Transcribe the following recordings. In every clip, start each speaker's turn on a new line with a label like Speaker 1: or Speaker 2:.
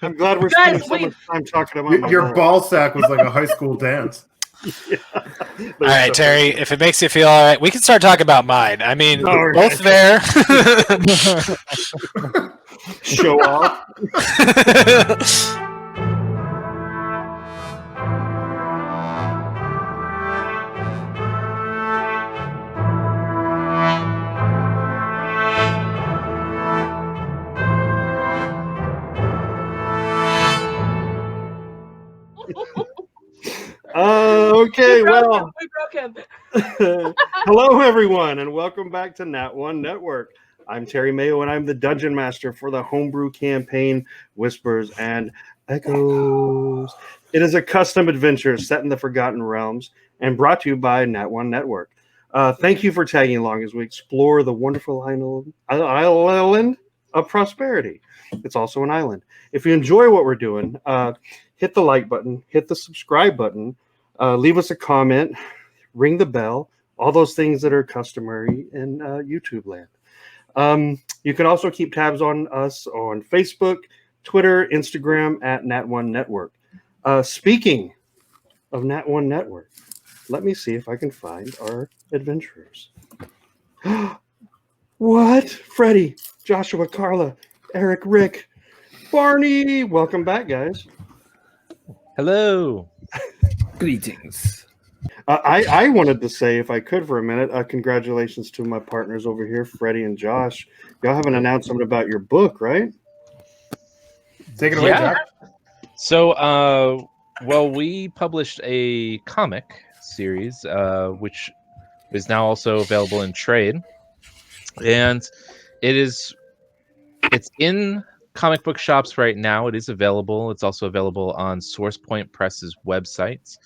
Speaker 1: I'm glad we're spending so much time talking about
Speaker 2: your ball sack was like a high school dance.
Speaker 3: Yeah. All right, Terry, if it makes you feel all right, we can start talking about mine. I mean, both there.
Speaker 1: Show off. Okay, well,
Speaker 4: we broke him.
Speaker 1: Hello, everyone, and welcome back to Nat One Network. I'm Terry Mayo, and I'm the Dungeon Master for the Homebrew campaign, Whispers and Echoes. It is a custom adventure set in the Forgotten Realms and brought to you by Nat One Network. Thank you for tagging along as we explore the wonderful island of prosperity. It's also an island. If you enjoy what we're doing, hit the like button, hit the subscribe button, leave us a comment, ring the bell, all those things that are customary in YouTube land. You can also keep tabs on us on Facebook, Twitter, Instagram at Nat One Network. Speaking of Nat One Network, let me see if I can find our adventurers. What? Freddie, Joshua, Carla, Eric, Rick, Barney. Welcome back, guys.
Speaker 5: Hello.
Speaker 6: Greetings.
Speaker 1: I wanted to say, if I could for a minute, congratulations to my partners over here, Freddie and Josh. Y'all have an announcement about your book, right?
Speaker 2: Take it away, Jack.
Speaker 5: So, well, we published a comic series, which is now also available in trade, and it's in comic book shops right now. It is available. It's also available on SourcePoint Press's website.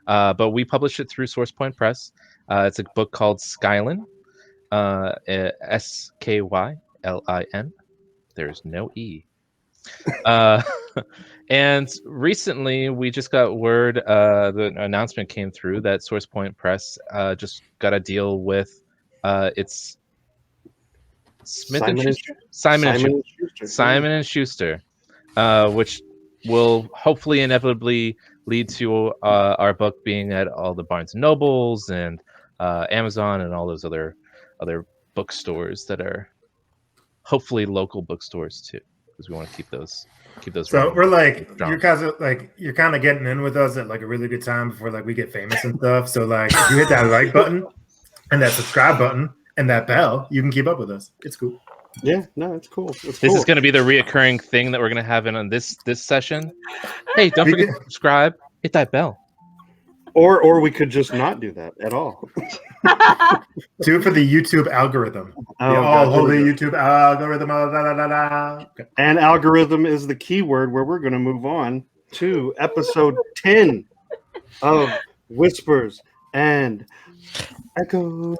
Speaker 5: But we published it through SourcePoint Press. It's a book called Skylin, Skylin. There's no E. And recently, we just got word, the announcement came through that SourcePoint Press just got a deal with its Simon and Schuster, which will hopefully inevitably lead to our book being at all the Barnes and Nobles and Amazon and all those other bookstores that are hopefully local bookstores too, because we want to keep those.
Speaker 2: So we're like, you guys are like, you're kind of getting in with us at like a really good time before like we get famous and stuff. So like, if you hit that like button and that subscribe button and that bell, you can keep up with us. It's cool.
Speaker 1: Yeah, no, it's cool. This
Speaker 5: is going to be the reoccurring thing that we're going to have on this session. Hey, don't forget to subscribe. Hit that bell.
Speaker 1: Or we could just not do that at all.
Speaker 2: Do it for the YouTube algorithm. Holy YouTube algorithm. Okay.
Speaker 1: And algorithm is the key word where we're going to move on to episode 10 of Whispers and Echoes.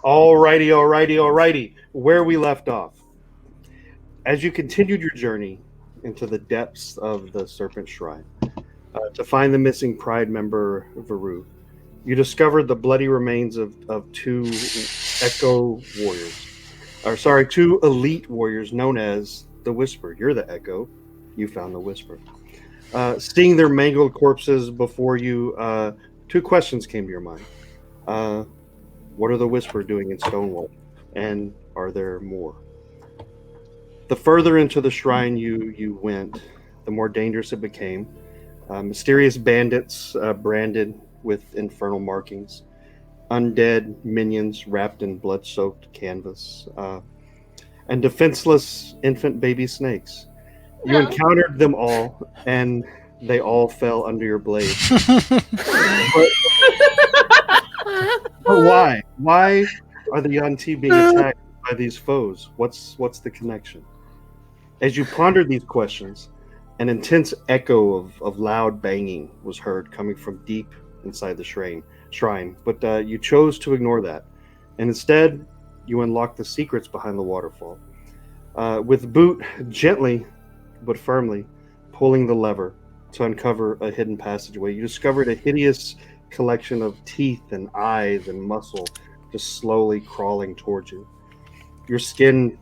Speaker 1: Alrighty. Where we left off. As you continued your journey into the depths of the Serpent Shrine to find the missing Pride member, Veru, you discovered the bloody remains of two Echo warriors. Two elite warriors known as the Whisper. You're the Echo. You found the Whisper. Seeing their mangled corpses before you, two questions came to your mind. What are the Whisper doing in Stonewall? And are there more? The further into the shrine you went, the more dangerous it became. Mysterious bandits branded with infernal markings. Undead minions wrapped in blood-soaked canvas. And defenseless infant baby snakes. You encountered them all, and they all fell under your blade. But why? Why are the Yanti being attacked by these foes? What's the connection? As you pondered these questions, an intense echo of loud banging was heard coming from deep inside the shrine. But you chose to ignore that, and instead, you unlocked the secrets behind the waterfall. With Boot gently but firmly pulling the lever to uncover a hidden passageway, you discovered a hideous collection of teeth and eyes and muscle just slowly crawling towards you. Your skin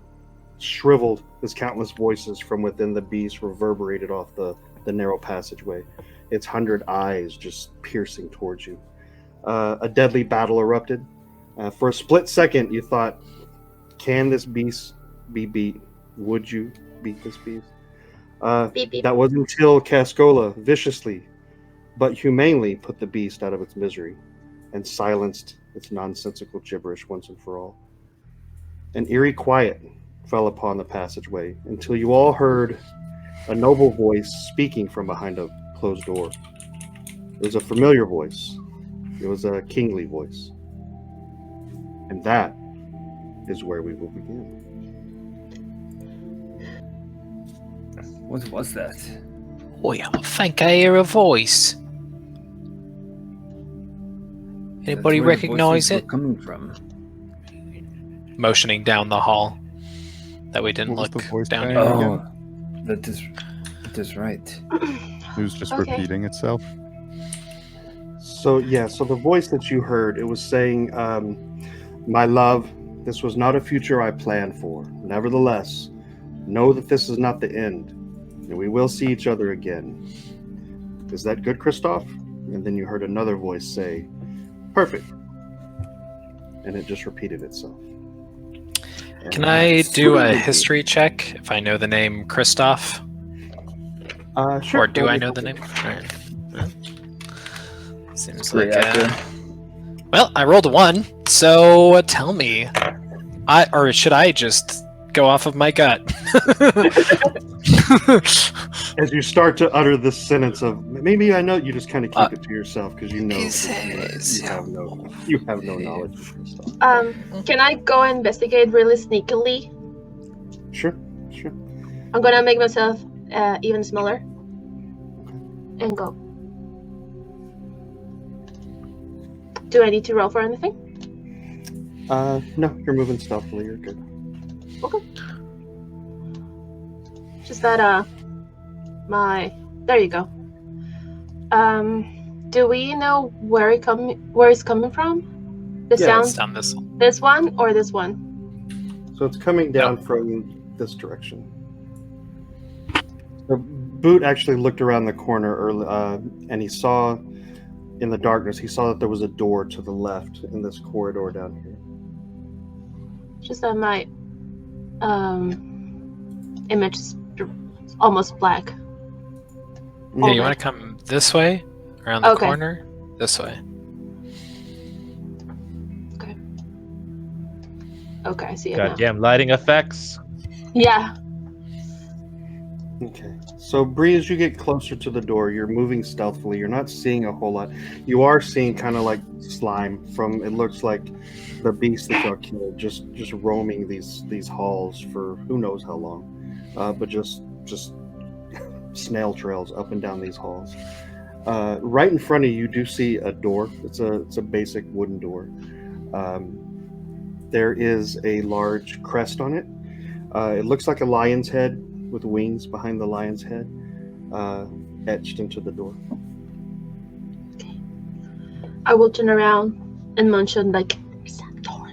Speaker 1: shriveled as countless voices from within the beast reverberated off the narrow passageway, its 100 eyes just piercing towards you. A deadly battle erupted. For a split second, you thought, can this beast be beat? Would you beat this beast? That wasn't until Cascola viciously but humanely put the beast out of its misery and silenced its nonsensical gibberish once and for all. An eerie quiet fell upon the passageway until you all heard a noble voice speaking from behind a closed door. It was a familiar voice. It was a kingly voice. And that is where we will begin.
Speaker 6: What was that?
Speaker 3: Oh, I think I hear a voice. Anybody
Speaker 6: That's where the
Speaker 3: recognize
Speaker 6: voices were
Speaker 3: it?
Speaker 6: coming from?
Speaker 3: Motioning down the hall that we didn't
Speaker 4: What was
Speaker 3: look
Speaker 4: the voice
Speaker 3: down
Speaker 4: saying
Speaker 3: at.
Speaker 6: Oh,
Speaker 4: again?
Speaker 6: that is right.
Speaker 4: It was just
Speaker 7: Okay.
Speaker 4: repeating itself.
Speaker 1: So the voice that you heard, it was saying, my love, this was not a future I planned for. Nevertheless, know that this is not the end, and we will see each other again. Is that good, Christoph? And then you heard another voice say, perfect. And it just repeated itself.
Speaker 3: Can I do a history check if I know the name Christoph?
Speaker 1: Sure.
Speaker 3: Or do I know the name? Alright. Seems
Speaker 6: Great
Speaker 3: like
Speaker 6: actor.
Speaker 3: well, I rolled a 1, so tell me. Or should I just go off of my gut?
Speaker 1: As you start to utter this sentence of, maybe I know, you just kind of keep it to yourself because you know you have no knowledge of Christoph.
Speaker 7: Can I go investigate really sneakily?
Speaker 1: Sure.
Speaker 7: I'm gonna make myself even smaller and go. Do I need to roll for anything?
Speaker 1: No, you're moving stealthily. You're good.
Speaker 7: Okay. Just that there you go. Do we know where it's coming from? The sound?
Speaker 3: It's down this.
Speaker 7: This one or this one?
Speaker 1: So it's coming down from this direction. So Boot actually looked around the corner early, and he saw in the darkness, he saw that there was a door to the left in this corridor down here.
Speaker 7: Just that my image is almost black.
Speaker 3: Yeah, you want to come this way? Around the
Speaker 7: Okay.
Speaker 3: corner? This way.
Speaker 7: Okay, I see it now.
Speaker 5: Goddamn lighting effects.
Speaker 7: Yeah.
Speaker 1: Okay. So Bree, as you get closer to the door, you're moving stealthily. You're not seeing a whole lot. You are seeing kind of like slime from, it looks like the beast that y'all killed, just roaming these halls for who knows how long. But just snail trails up and down these halls. Right in front of you do see a door. It's a basic wooden door. there is a large crest on it. It looks like a lion's head with wings behind the lion's head, etched into the door.
Speaker 7: Okay. I will turn around and mention like, "Where's that door?"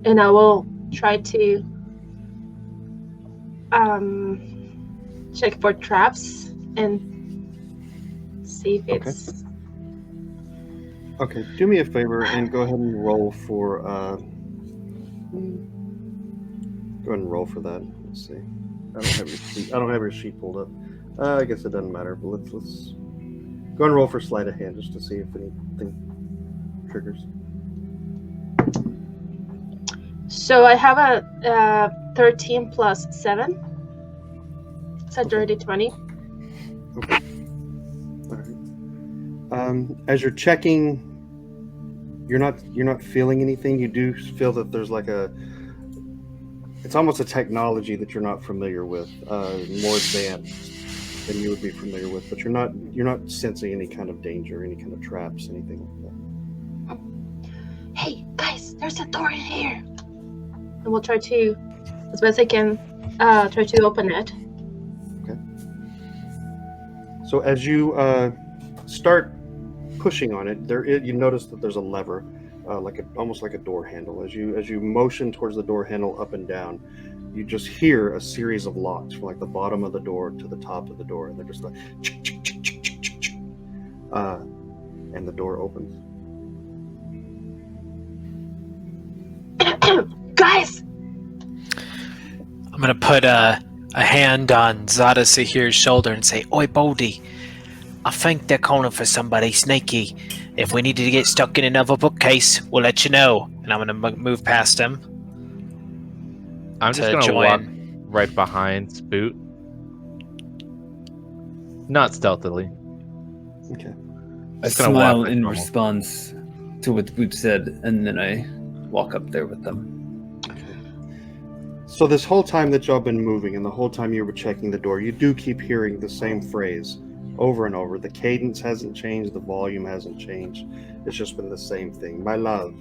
Speaker 7: And I will try to check for traps and see if it's.
Speaker 1: Okay, do me a favor and go ahead and roll for. Go ahead and roll for that. Let's see. I don't have your sheet pulled up. I guess it doesn't matter. But let's go ahead and roll for sleight of hand just to see if anything triggers.
Speaker 7: So I have a 13 plus 7. It's a dirty 20.
Speaker 1: Okay. All right. As you're checking, you're not feeling anything. You do feel that there's like it's almost a technology that you're not familiar with, more advanced than you would be familiar with. But you're not sensing any kind of danger, any kind of traps, anything like that.
Speaker 7: Hey guys, there's a door in here. And we'll try to, as best I can, try to open it.
Speaker 1: Okay. So as you start pushing on it, you notice that there's a lever, almost like a door handle. As you motion towards the door handle up and down, you just hear a series of locks from like the bottom of the door to the top of the door, and they're just like, and the door opens.
Speaker 7: Guys!
Speaker 3: I'm gonna put a hand on Zada Sahir's shoulder and say, "Oi, Baldy, I think they're calling for somebody sneaky. If we needed to get stuck in another bookcase, we'll let you know." And I'm gonna move past him.
Speaker 5: I'm just gonna walk right behind Spoot. Not stealthily.
Speaker 1: Okay.
Speaker 6: I smile in response to what Boot said, and then I walk up there with them.
Speaker 1: So this whole time that y'all been moving and the whole time you were checking the door, you do keep hearing the same phrase over and over. The cadence hasn't changed, the volume hasn't changed. It's just been the same thing. My love,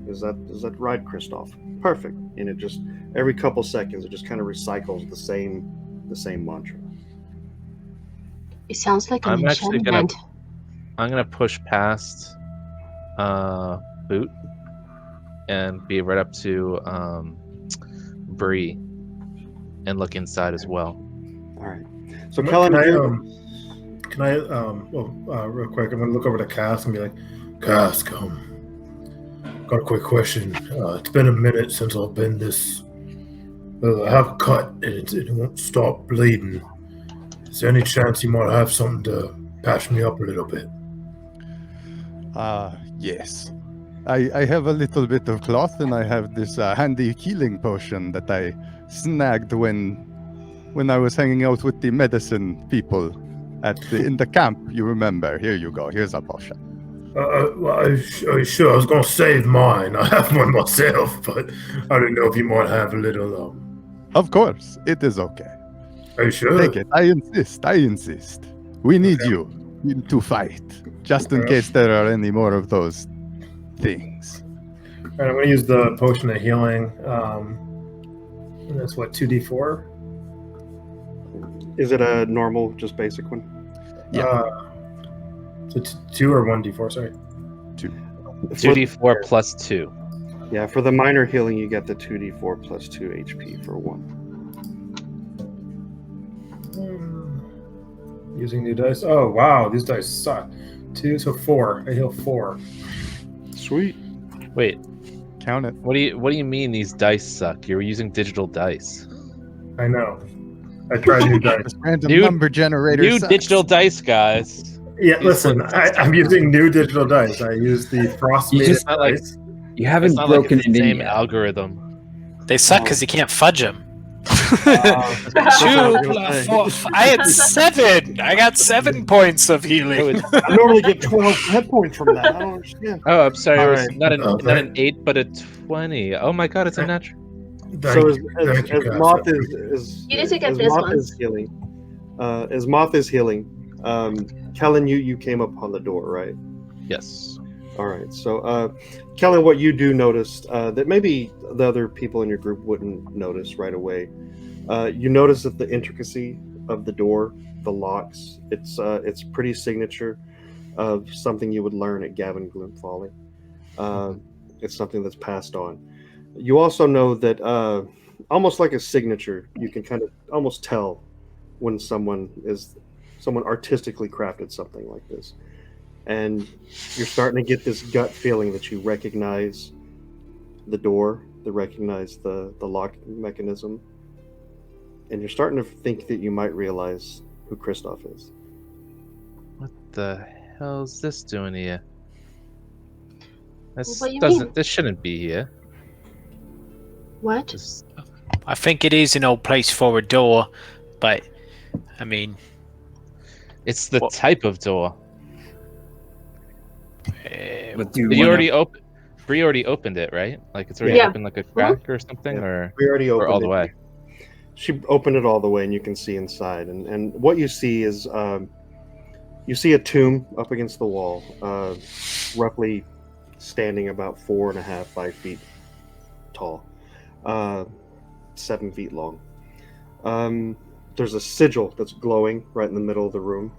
Speaker 1: is that right, Christoph? Perfect. And it just every couple seconds it just kind of recycles the same mantra.
Speaker 7: It sounds like an
Speaker 5: I'm gonna push past Boot and be right up to Bree and look inside as well.
Speaker 1: All right. So Kellen,
Speaker 2: can I real quick, I'm gonna look over to Cass and be like, Cass, got a quick question. It's been a minute since I've been this. I have a cut and it won't stop bleeding. Is there any chance you might have something to patch me up a little bit?
Speaker 4: Yes. I have a little bit of cloth, and I have this handy healing potion that I snagged when I was hanging out with the medicine people in the camp. You remember? Here you go. Here's a potion.
Speaker 2: Sure. I was gonna save mine. I have one myself, but I didn't know if you might have a little.
Speaker 4: Of course, it is okay.
Speaker 2: Are you sure?
Speaker 4: Take it. I insist. We need you to fight, just in case there are any more of those things.
Speaker 2: And I'm going to use the potion of healing. And that's what, 2d4?
Speaker 1: Is it a normal, just basic one?
Speaker 4: Yeah.
Speaker 2: So 2 or 1d4, sorry?
Speaker 4: 2.
Speaker 5: 2d4 plus 2.
Speaker 1: Yeah, for the minor healing, you get the 2d4 plus 2 HP for 1.
Speaker 2: Using new dice. Oh, wow, these dice suck. 2, so 4. I heal 4.
Speaker 1: Sweet.
Speaker 5: Wait,
Speaker 4: Count it.
Speaker 5: what do you mean these dice suck? You were using digital dice.
Speaker 2: I know. I tried new dice.
Speaker 4: This random
Speaker 5: New-
Speaker 4: number generator.
Speaker 5: New
Speaker 4: sucks.
Speaker 5: digital dice, guys.
Speaker 2: Yeah, listen, I'm using new digital dice. I use the frost
Speaker 6: You just-
Speaker 2: dice.
Speaker 6: You haven't
Speaker 5: It's not like
Speaker 6: broken
Speaker 5: it's
Speaker 6: it
Speaker 5: the
Speaker 6: in
Speaker 5: same
Speaker 6: yet.
Speaker 5: algorithm.
Speaker 3: They suck because you can't fudge them. I had 7. I got 7 points of healing.
Speaker 1: I normally get 12 hit points from that. I don't understand.
Speaker 5: Oh, I'm sorry. It was
Speaker 1: Alright.
Speaker 5: not
Speaker 2: Okay.
Speaker 5: an 8, but a 20. Oh my god, it's a natural.
Speaker 1: So as
Speaker 2: Cass.
Speaker 1: Moth is
Speaker 7: You need to get
Speaker 1: as
Speaker 7: this
Speaker 1: Moth
Speaker 7: one.
Speaker 1: is healing. As Moth is healing, Kellen, you came up on the door, right?
Speaker 5: Yes.
Speaker 1: All right. So, Kellen, what you do notice that maybe the other people in your group wouldn't notice right away. You notice that the intricacy of the door, the locks, it's pretty signature of something you would learn at Gavin Gloom Folly. It's something that's passed on. You also know that almost like a signature, you can kind of almost tell when someone artistically crafted something like this. And you're starting to get this gut feeling that you recognize the door, recognize the lock mechanism, and you're starting to think that you might realize who Christoph is.
Speaker 5: What the hell's this doing here? This
Speaker 7: What do you mean?
Speaker 5: This shouldn't be here.
Speaker 7: What?
Speaker 5: This-
Speaker 3: I think it is an old place for a door, but I mean,
Speaker 5: It's the
Speaker 3: Well-
Speaker 5: type of door.
Speaker 6: But do
Speaker 5: Did you
Speaker 6: wanna-
Speaker 5: already open? Bree already opened it, right? Like it's already
Speaker 7: Yeah.
Speaker 5: open like a crack or something,
Speaker 1: Yeah.
Speaker 5: or
Speaker 1: We already opened
Speaker 5: all the
Speaker 1: it.
Speaker 5: way.
Speaker 1: She opened it all the way, and you can see inside. And what you see is you see a tomb up against the wall, roughly standing about 4.5, 5 feet tall, 7 feet long. There's a sigil that's glowing right in the middle of the room.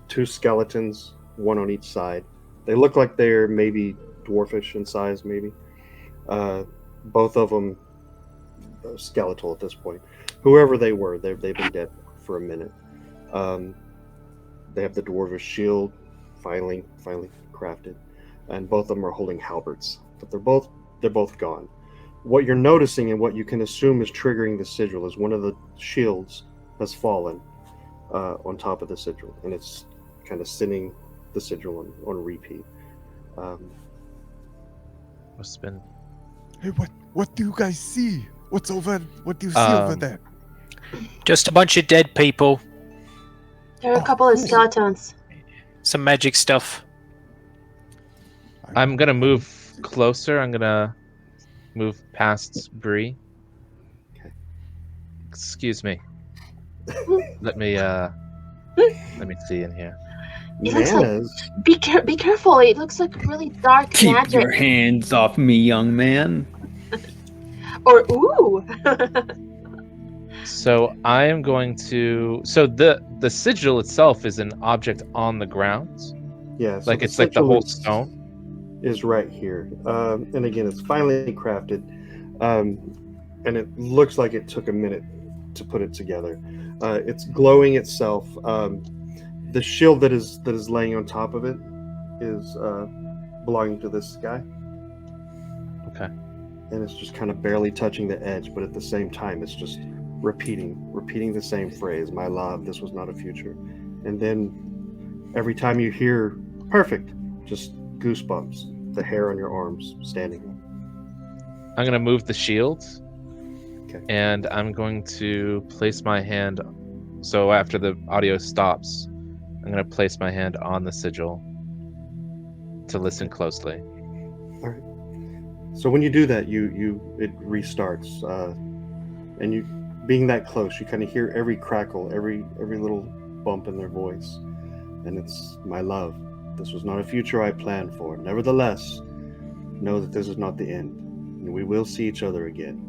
Speaker 1: 2 skeletons, one on each side. They look like they're maybe dwarfish in size, maybe. Both of them skeletal at this point. Whoever they were, they've been dead for a minute. They have the dwarvish shield, finally crafted, and both of them are holding halberds. But they're both gone. What you're noticing and what you can assume is triggering the sigil is one of the shields has fallen on top of the sigil, and it's kind of sending the sigil on repeat.
Speaker 5: Must have been.
Speaker 4: Hey, what do you guys see? What do you see over there?
Speaker 3: just a bunch of dead people,
Speaker 7: There are a couple of skeletons.
Speaker 3: some magic stuff.
Speaker 5: I'm gonna move closer. I'm gonna move past Bree.
Speaker 1: Okay.
Speaker 5: Excuse me. Let me see in here.
Speaker 7: It looks like-
Speaker 1: Nana's
Speaker 7: Be careful. It looks like really dark
Speaker 6: Keep
Speaker 7: magic.
Speaker 6: your hands off me, young man.
Speaker 7: Or ooh.
Speaker 5: So I am going to. So the sigil itself is an object on the ground,
Speaker 1: yeah, so
Speaker 5: like
Speaker 1: the
Speaker 5: it's like the
Speaker 1: sigil
Speaker 5: whole
Speaker 1: is-
Speaker 5: stone.
Speaker 1: is right here. And again, it's finely crafted. And it looks like it took a minute to put it together. It's glowing itself. The shield that is laying on top of it is belonging to this guy.
Speaker 5: Okay.
Speaker 1: And it's just kind of barely touching the edge, but at the same time, it's just repeating the same phrase, "My love, this was not a future." And then every time you hear "perfect," just goosebumps, the hair on your arms standing up.
Speaker 5: I'm gonna move the shield.
Speaker 1: Okay.
Speaker 5: And I'm going to place my hand. So after the audio stops, I'm gonna place my hand on the sigil to listen closely.
Speaker 1: All right. So when you do that, it restarts, and you, being that close, you kind of hear every crackle, every little bump in their voice, and it's "My love, this was not a future I planned for. Nevertheless, know that this is not the end, and we will see each other again.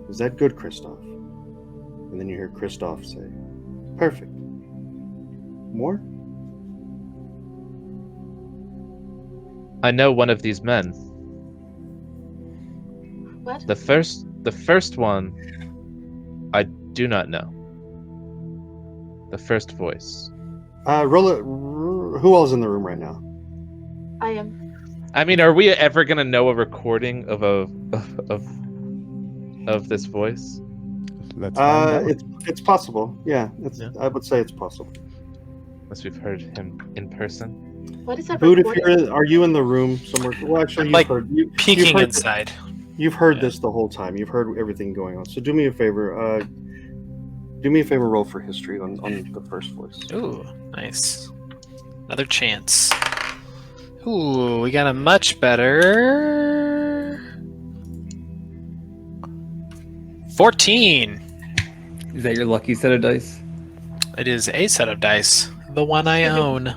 Speaker 1: Is that good, Christoph?" And then you hear Christoph say, "Perfect. More?"
Speaker 5: I know one of these men.
Speaker 7: What?
Speaker 5: The first one, I do not know. The first voice.
Speaker 1: Roll it. Who all's in the room right now?
Speaker 7: I am.
Speaker 5: I mean, are we ever gonna know a recording of this voice?
Speaker 4: Let's find out.
Speaker 1: It's possible. Yeah,
Speaker 5: Yeah.
Speaker 1: I would say it's possible.
Speaker 5: Unless we've heard him in person.
Speaker 7: What is that
Speaker 1: Boot, if
Speaker 7: recording?
Speaker 1: are you in the room somewhere? Well, actually,
Speaker 3: Like,
Speaker 1: you've
Speaker 3: Peeking
Speaker 1: heard
Speaker 3: inside.
Speaker 1: You've heard
Speaker 3: Yeah.
Speaker 1: this the whole time. You've heard everything going on. So do me a favor. Do me a favor. Roll for history on the first voice.
Speaker 3: Ooh, nice. Another chance. Ooh, we got a much better 14.
Speaker 6: Is that your lucky set of dice?
Speaker 3: It is a set of dice, the one I own.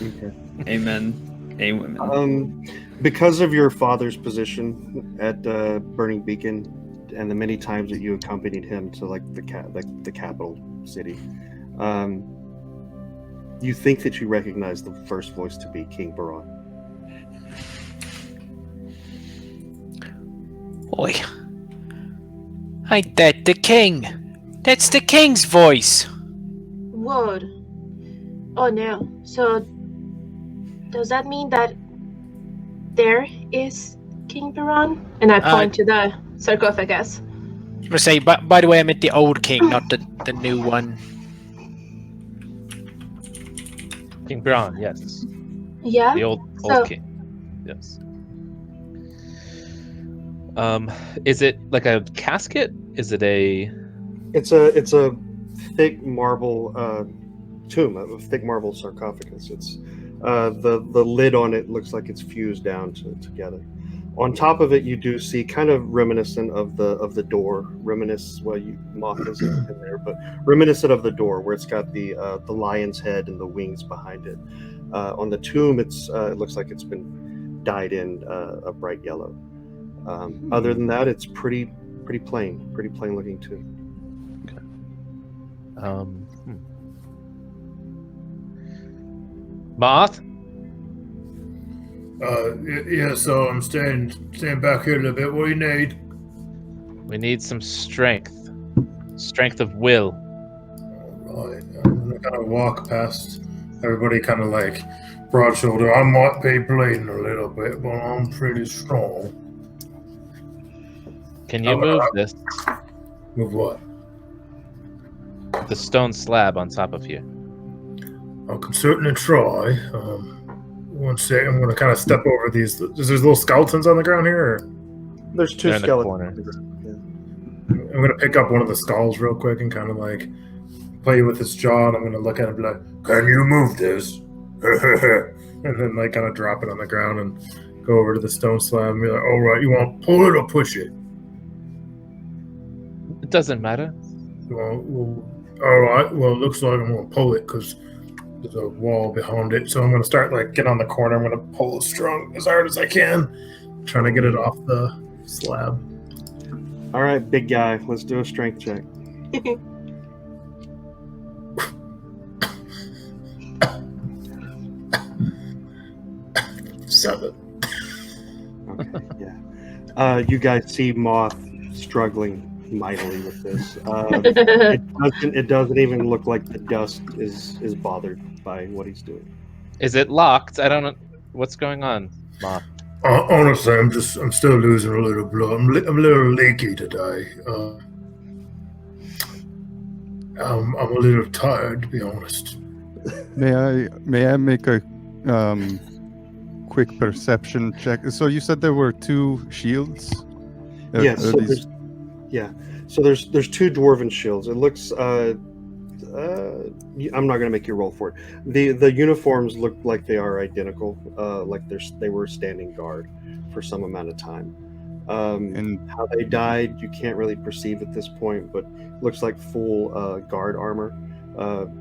Speaker 1: Okay.
Speaker 6: Amen. Any women?
Speaker 1: Because of your father's position at Burning Beacon, and the many times that you accompanied him to like the capital city, you think that you recognize the first voice to be King Baron.
Speaker 3: Oi. Ain't that the king? That's the king's voice.
Speaker 7: Whoa. Oh no. So, does that mean that there is King Baron? And I point to the sarcophagus.
Speaker 3: I'm gonna say, by the way, I meant the old king, not the new one.
Speaker 5: King Baron, yes.
Speaker 7: Yeah?
Speaker 5: The old king. Yes. Is it like a casket? Is it a?
Speaker 1: It's a thick marble tomb, a thick marble sarcophagus. It's the lid on it looks like it's fused down together. On top of it, you do see kind of reminiscent of the door. Moth isn't in there, but reminiscent of the door, where it's got the lion's head and the wings behind it. On the tomb, it looks like it's been dyed in a bright yellow. Other than that, it's pretty plain looking too.
Speaker 5: Okay. Moth?
Speaker 2: Yeah, so I'm staying back here a little bit. What do you need?
Speaker 5: We need some strength. Strength of will.
Speaker 2: All right. I'm gonna kind of walk past everybody, kind of like broad shoulder. I might be bleeding a little bit, but I'm pretty strong.
Speaker 5: Can you move this?
Speaker 2: Move what?
Speaker 5: The stone slab on top of you.
Speaker 2: I can certainly try. One second, I'm going to kind of step over these. There's little skeletons on the ground here? Or?
Speaker 1: There's two
Speaker 5: They're in the corner.
Speaker 1: skeletons.
Speaker 2: I'm going to pick up one of the skulls real quick and kind of like play with its jaw, and I'm going to look at it and be like, can you move this? And then like kind of drop it on the ground and go over to the stone slab and be like, all right, you want to pull it or push it?
Speaker 5: It doesn't matter.
Speaker 2: Well, all right, well, it looks like I'm going to pull it because there's a wall behind it. So I'm going to start like get on the corner. I'm going to pull as hard as I can, trying to get it off the slab.
Speaker 1: All right, big guy, let's do a strength check.
Speaker 2: 7.
Speaker 1: Okay, yeah. You guys see Moth struggling mightily with this. It doesn't even look like the dust is bothered by what he's doing.
Speaker 5: Is it locked? I don't know what's going on, Moth.
Speaker 2: Honestly, I'm still losing a little blood. I'm a little leaky today. I'm a little tired, to be honest.
Speaker 4: May I make a quick perception check? So you said there were 2 shields?
Speaker 1: Yes. So there's 2 dwarven shields. It looks. I'm not going to make you roll for it. The uniforms look like they are identical. Like they were standing guard for some amount of time. And how they died, you can't really perceive at this point, but looks like full guard armor,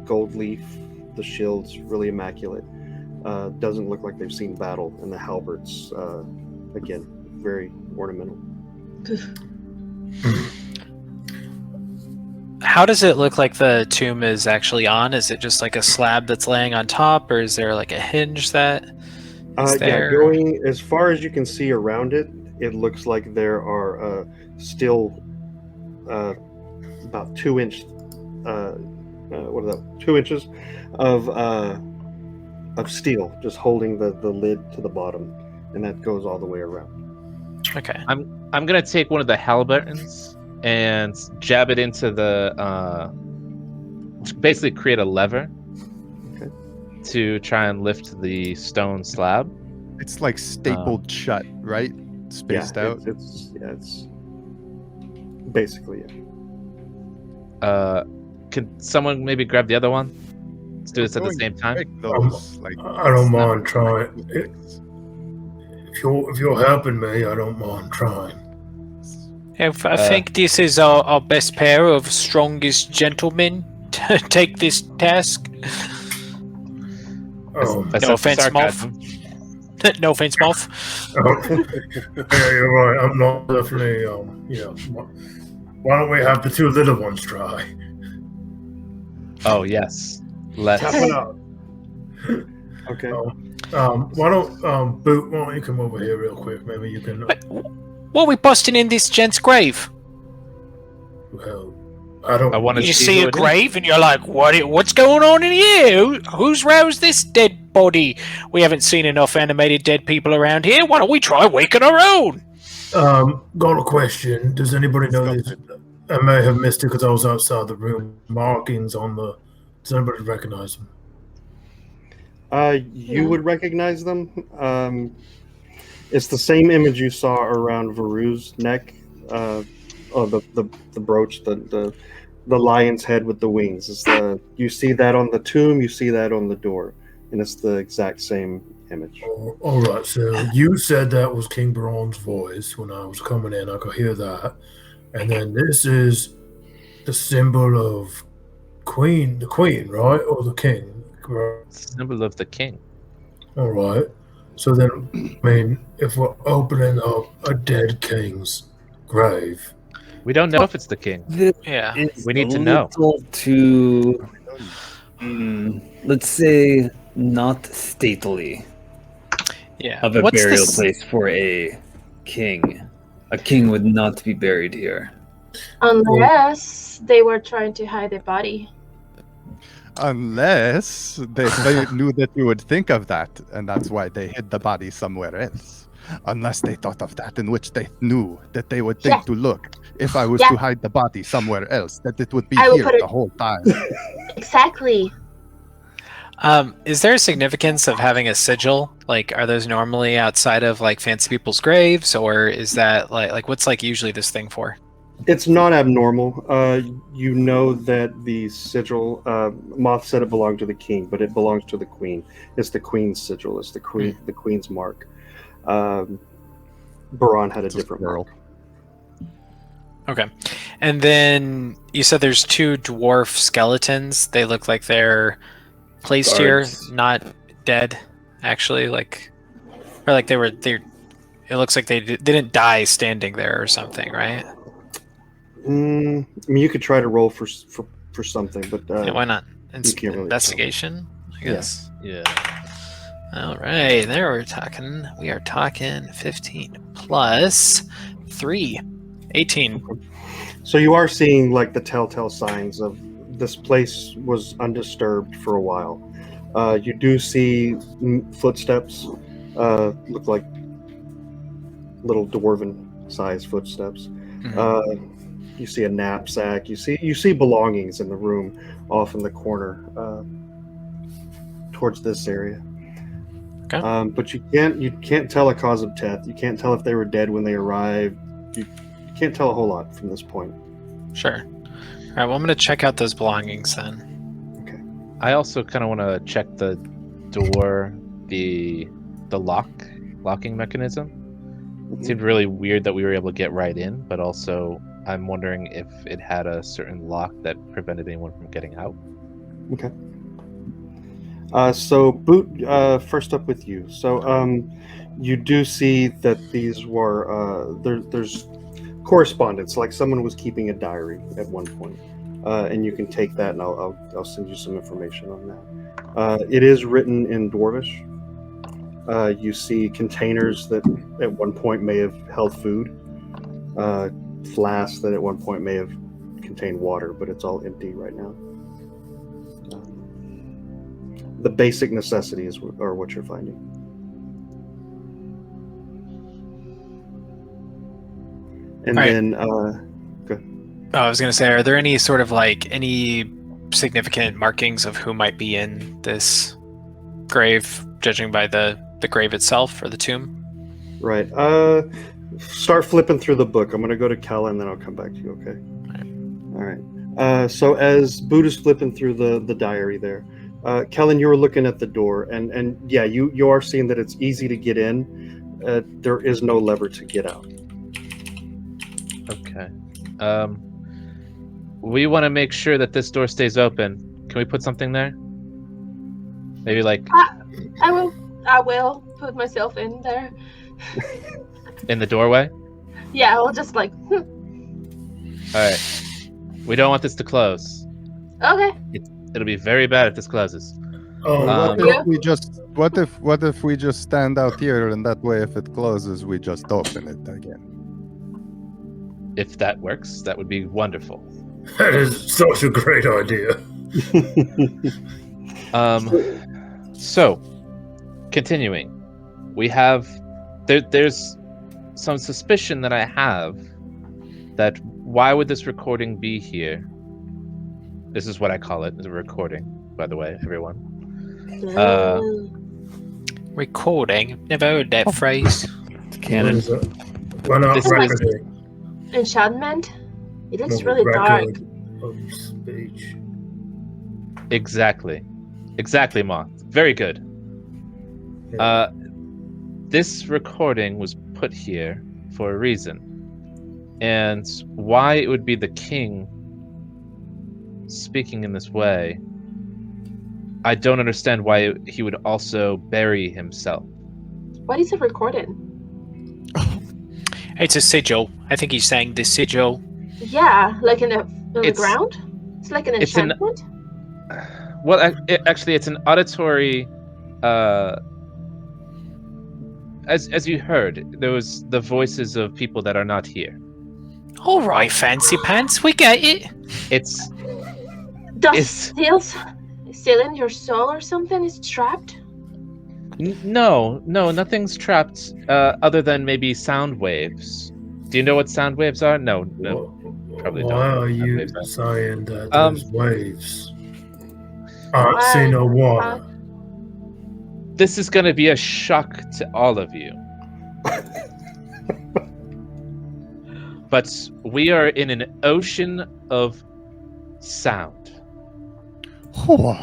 Speaker 1: gold leaf. The shield's really immaculate. Doesn't look like they've seen battle, and the halberds, again, very ornamental.
Speaker 3: How does it look like the tomb is actually on? Is it just like a slab that's laying on top, or is there like a hinge that is there?
Speaker 1: Yeah, going as far as you can see around it, it looks like there are still about 2 inch, 2 inches of steel just holding the lid to the bottom, and that goes all the way around.
Speaker 3: Okay.
Speaker 5: I'm gonna take one of the halberds and jab it into the basically create a lever to try and lift the stone slab.
Speaker 4: It's like stapled shut, right? Spaced out.
Speaker 1: It's basically it.
Speaker 5: Can someone maybe grab the other one? Let's do this at the same time.
Speaker 2: I don't mind trying. If you're helping me, I don't mind trying.
Speaker 3: I think this is our best pair of strongest gentlemen to take this task.
Speaker 2: Oh,
Speaker 3: No offense, Moth. No offense, Moth.
Speaker 2: Yeah, you're right. I'm not definitely. Why don't we have the two little ones try?
Speaker 5: Oh yes, let's.
Speaker 1: Tapping out. Okay.
Speaker 2: Why don't Boot? Why don't you come over here real quick? Maybe you can.
Speaker 3: What are we busting in this gent's grave?
Speaker 2: Well, I don't.
Speaker 5: I want to
Speaker 3: You
Speaker 5: see
Speaker 3: see
Speaker 5: who
Speaker 3: a
Speaker 5: it is.
Speaker 3: grave and you're like, what's going on in here? Who's roused this dead body? We haven't seen enough animated dead people around here. Why don't we try waking our own?
Speaker 2: Got a question. Does anybody know this? I may have missed it because I was outside the room. Markings on the. Does anybody recognize them?
Speaker 1: You would recognize them. It's the same image you saw around Varu's neck. The brooch, the lion's head with the wings. You see that on the tomb. You see that on the door, and it's the exact same image.
Speaker 2: Oh, all right. So you said that was King Baron's voice when I was coming in. I could hear that, and then this is the symbol of the queen, right, or the king? Right?
Speaker 5: Symbol of the king.
Speaker 2: All right. So then, I mean, if we're opening up a dead king's grave,
Speaker 5: We don't know if it's the king.
Speaker 3: Yeah.
Speaker 5: We need to know.
Speaker 6: Let's say, not stately
Speaker 3: Yeah.
Speaker 6: of a
Speaker 3: What's
Speaker 6: burial
Speaker 3: this?
Speaker 6: place for a king. A king would not be buried here.
Speaker 7: Unless they were trying to hide the body.
Speaker 4: Unless they knew that you would think of that, and that's why they hid the body somewhere else. Unless they thought of that, in which they knew that they would think to look, if I was to hide the body somewhere else, that it would be
Speaker 7: I will
Speaker 4: here
Speaker 7: put it-
Speaker 4: the whole time.
Speaker 7: Exactly.
Speaker 3: Is there a significance of having a sigil? Like, are those normally outside of like fancy people's graves, or is that like what's like usually this thing for?
Speaker 1: It's not abnormal. You know that the sigil, Moth said it belonged to the king, but it belongs to the queen. It's the queen's sigil. It's the queen's mark. Baron had a different mark.
Speaker 3: Okay. And then you said there's two dwarf skeletons. They look like they're placed
Speaker 6: Guards.
Speaker 3: here, not dead, actually. Or like it looks like they didn't die standing there or something, right?
Speaker 1: I mean, you could try to roll for something, but
Speaker 3: Yeah, why not?
Speaker 1: you can't really
Speaker 3: Investigation, I guess.
Speaker 5: Yeah.
Speaker 3: All right, there we are talking 15 plus 3, 18.
Speaker 1: So you are seeing like the telltale signs of this place was undisturbed for a while. You do see footsteps, look like little dwarven-sized footsteps.
Speaker 3: Mhm.
Speaker 1: You see a knapsack. You see belongings in the room off in the corner towards this area.
Speaker 3: Okay.
Speaker 1: But you can't tell a cause of death. You can't tell if they were dead when they arrived. You can't tell a whole lot from this point.
Speaker 3: Sure. All right, well, I'm going to check out those belongings then.
Speaker 5: I also kind of want to check the door, the locking mechanism. It seemed really weird that we were able to get right in, but also I'm wondering if it had a certain lock that prevented anyone from getting out.
Speaker 1: Okay. So Boot, first up with you. So you do see that these were there's correspondence, like someone was keeping a diary at one point, and you can take that, and I'll send you some information on that. It is written in Dwarvish. You see containers that at one point may have held food, flasks that at one point may have contained water, but it's all empty right now. The basic necessities are what you're finding. And
Speaker 3: Right.
Speaker 1: then,
Speaker 3: I was going to say, are there any sort of like any significant markings of who might be in this grave, judging by the grave itself or the tomb?
Speaker 1: right. Start flipping through the book. I'm going to go to Kella and then I'll come back to you, okay? All right. So as Boot is flipping through the diary there, Kellen, you were looking at the door, and yeah, you are seeing that it's easy to get in. There is no lever to get out.
Speaker 5: Okay. We want to make sure that this door stays open. Can we put something there? Maybe like
Speaker 7: I will. put myself in there.
Speaker 5: In the doorway?
Speaker 7: Yeah, I'll just like.
Speaker 5: Alright. We don't want this to close.
Speaker 7: Okay.
Speaker 5: It'll be very bad if this closes.
Speaker 2: Oh,
Speaker 4: What if we just stand out here, and that way, if it closes, we just open it again?
Speaker 5: If that works, that would be wonderful.
Speaker 2: that is such a great idea.
Speaker 5: So, continuing, we have there's some suspicion that I have that why would this recording be here? This is what I call it, a recording, by the way, everyone.
Speaker 3: Recording? Never heard that phrase.
Speaker 6: It's canon.
Speaker 2: Why not
Speaker 5: This is-
Speaker 2: record
Speaker 7: Enchantment? It is
Speaker 2: it?
Speaker 7: really dark.
Speaker 2: Of speech.
Speaker 5: Exactly, Moth. Very good. This recording was put here for a reason, and why it would be the king speaking in this way, I don't understand why he would also bury himself.
Speaker 7: What is it recorded?
Speaker 3: It's a sigil. I think he's saying the sigil.
Speaker 7: Yeah, like in the
Speaker 5: It's-
Speaker 7: ground? It's like an
Speaker 5: it's an-
Speaker 7: enchantment?
Speaker 5: Well, actually, it's an auditory. As you heard, there was the voices of people that are not here.
Speaker 3: All right, fancy pants, we get it.
Speaker 5: It's
Speaker 7: Does still in your soul or something is trapped?
Speaker 5: no, nothing's trapped. Other than maybe sound waves. Do you know what sound waves are? No, probably don't.
Speaker 2: Why
Speaker 5: know
Speaker 2: are
Speaker 5: what sound
Speaker 2: you
Speaker 5: waves are.
Speaker 2: saying that there's waves? I
Speaker 7: Why?
Speaker 2: see no water.
Speaker 5: This is going to be a shock to all of you. But we are in an ocean of sound.
Speaker 4: What?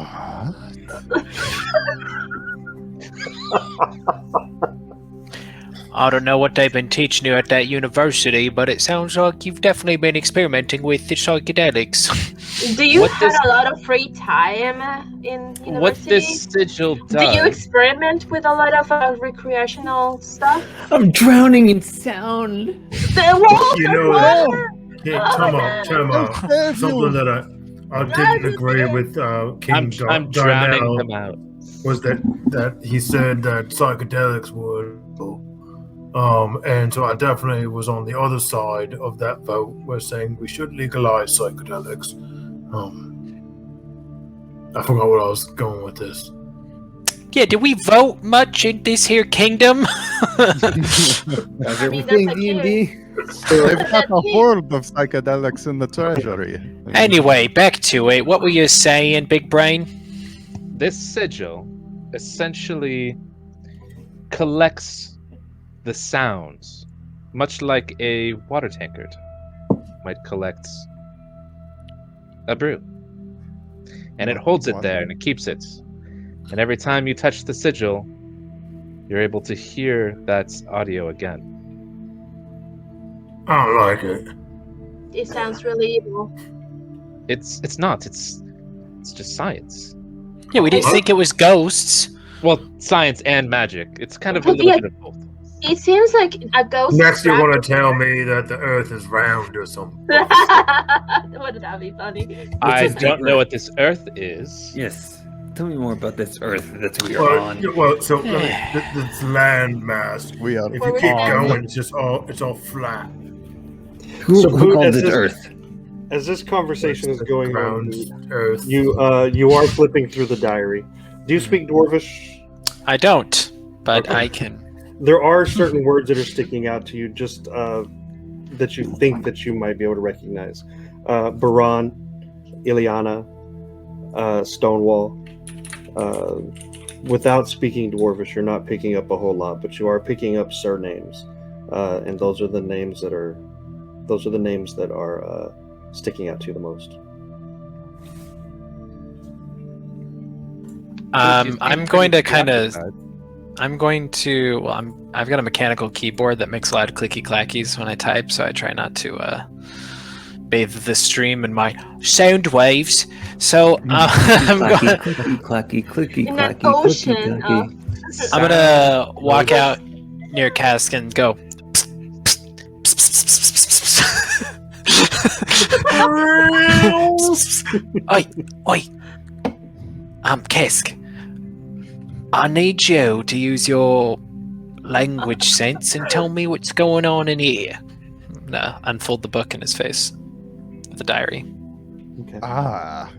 Speaker 3: I don't know what they've been teaching you at that university, but it sounds like you've definitely been experimenting with the psychedelics.
Speaker 7: Do you
Speaker 5: What
Speaker 7: have
Speaker 5: this-
Speaker 7: a lot of free time in university?
Speaker 5: What this sigil
Speaker 7: Do you
Speaker 5: does...
Speaker 7: experiment with a lot of recreational stuff?
Speaker 6: I'm drowning in sound.
Speaker 7: The walls
Speaker 2: You
Speaker 7: are
Speaker 2: know
Speaker 7: water!
Speaker 2: Yeah,
Speaker 7: Oh,
Speaker 2: time
Speaker 7: no.
Speaker 2: out, time out.
Speaker 4: save
Speaker 2: Something
Speaker 4: you.
Speaker 2: that I didn't agree with King
Speaker 5: I'm drowning
Speaker 2: Darnell
Speaker 5: them out.
Speaker 2: was that he said that psychedelics would, and so I definitely was on the other side of that vote. We're saying we should legalize psychedelics. I forgot what I was going with this.
Speaker 3: Yeah, do we vote much in this here kingdom?
Speaker 6: As
Speaker 7: I mean,
Speaker 6: everything
Speaker 7: that's
Speaker 6: D&D.
Speaker 4: They've got a horde of psychedelics in the treasury.
Speaker 3: Anyway, back to it. What were you saying, Big Brain?
Speaker 5: This sigil essentially collects the sounds, much like a water tankard might collect a brew. And it holds it there and it keeps it. And every time you touch the sigil, you're able to hear that audio again.
Speaker 2: I don't like it.
Speaker 7: It sounds really evil.
Speaker 5: It's not. It's just science.
Speaker 3: Yeah, we didn't think it was ghosts.
Speaker 5: Well, science and magic. It's kind of a
Speaker 7: Well,
Speaker 5: little
Speaker 7: yeah.
Speaker 5: bit of both.
Speaker 7: It seems like a ghost.
Speaker 2: Next, you
Speaker 7: trapped-
Speaker 2: want to tell me that the Earth is round or something?
Speaker 7: Wouldn't that be funny?
Speaker 5: I
Speaker 6: this
Speaker 5: don't
Speaker 6: paper?
Speaker 5: know what this Earth is.
Speaker 6: Yes. Tell me more about this Earth that we are on.
Speaker 2: So this land mass.
Speaker 4: We are
Speaker 2: If
Speaker 7: Where
Speaker 2: you
Speaker 7: we
Speaker 2: keep
Speaker 7: on?
Speaker 2: going, it's all flat.
Speaker 6: Who,
Speaker 1: So
Speaker 6: who called
Speaker 1: as
Speaker 6: it
Speaker 1: this-
Speaker 6: Earth?
Speaker 1: As this conversation is going on,
Speaker 2: Ground, Earth.
Speaker 1: you are flipping through the diary. Do you speak Dwarvish?
Speaker 3: I don't, but
Speaker 1: Okay.
Speaker 3: I can.
Speaker 1: There are certain words that are sticking out to you, just that you think that you might be able to recognize. Baran, Ileana, Stonewall. Without speaking Dwarvish, you're not picking up a whole lot, but you are picking up surnames, and those are the names that are sticking out to you the most.
Speaker 3: I'm going to kind of. I've got a mechanical keyboard that makes a lot of clicky clackies when I type, so I try not to bathe the stream in my sound waves. So I'm going.
Speaker 6: Clicky, clacky, clicky,
Speaker 7: In
Speaker 6: clacky,
Speaker 7: an ocean
Speaker 6: clicky, clacky.
Speaker 3: I'm gonna walk out near Cask and go. Oi! I'm Cask. I need you to use your language sense and tell me what's going on in here. No, unfold the book in his face. The diary.
Speaker 1: Okay.
Speaker 4: Ah.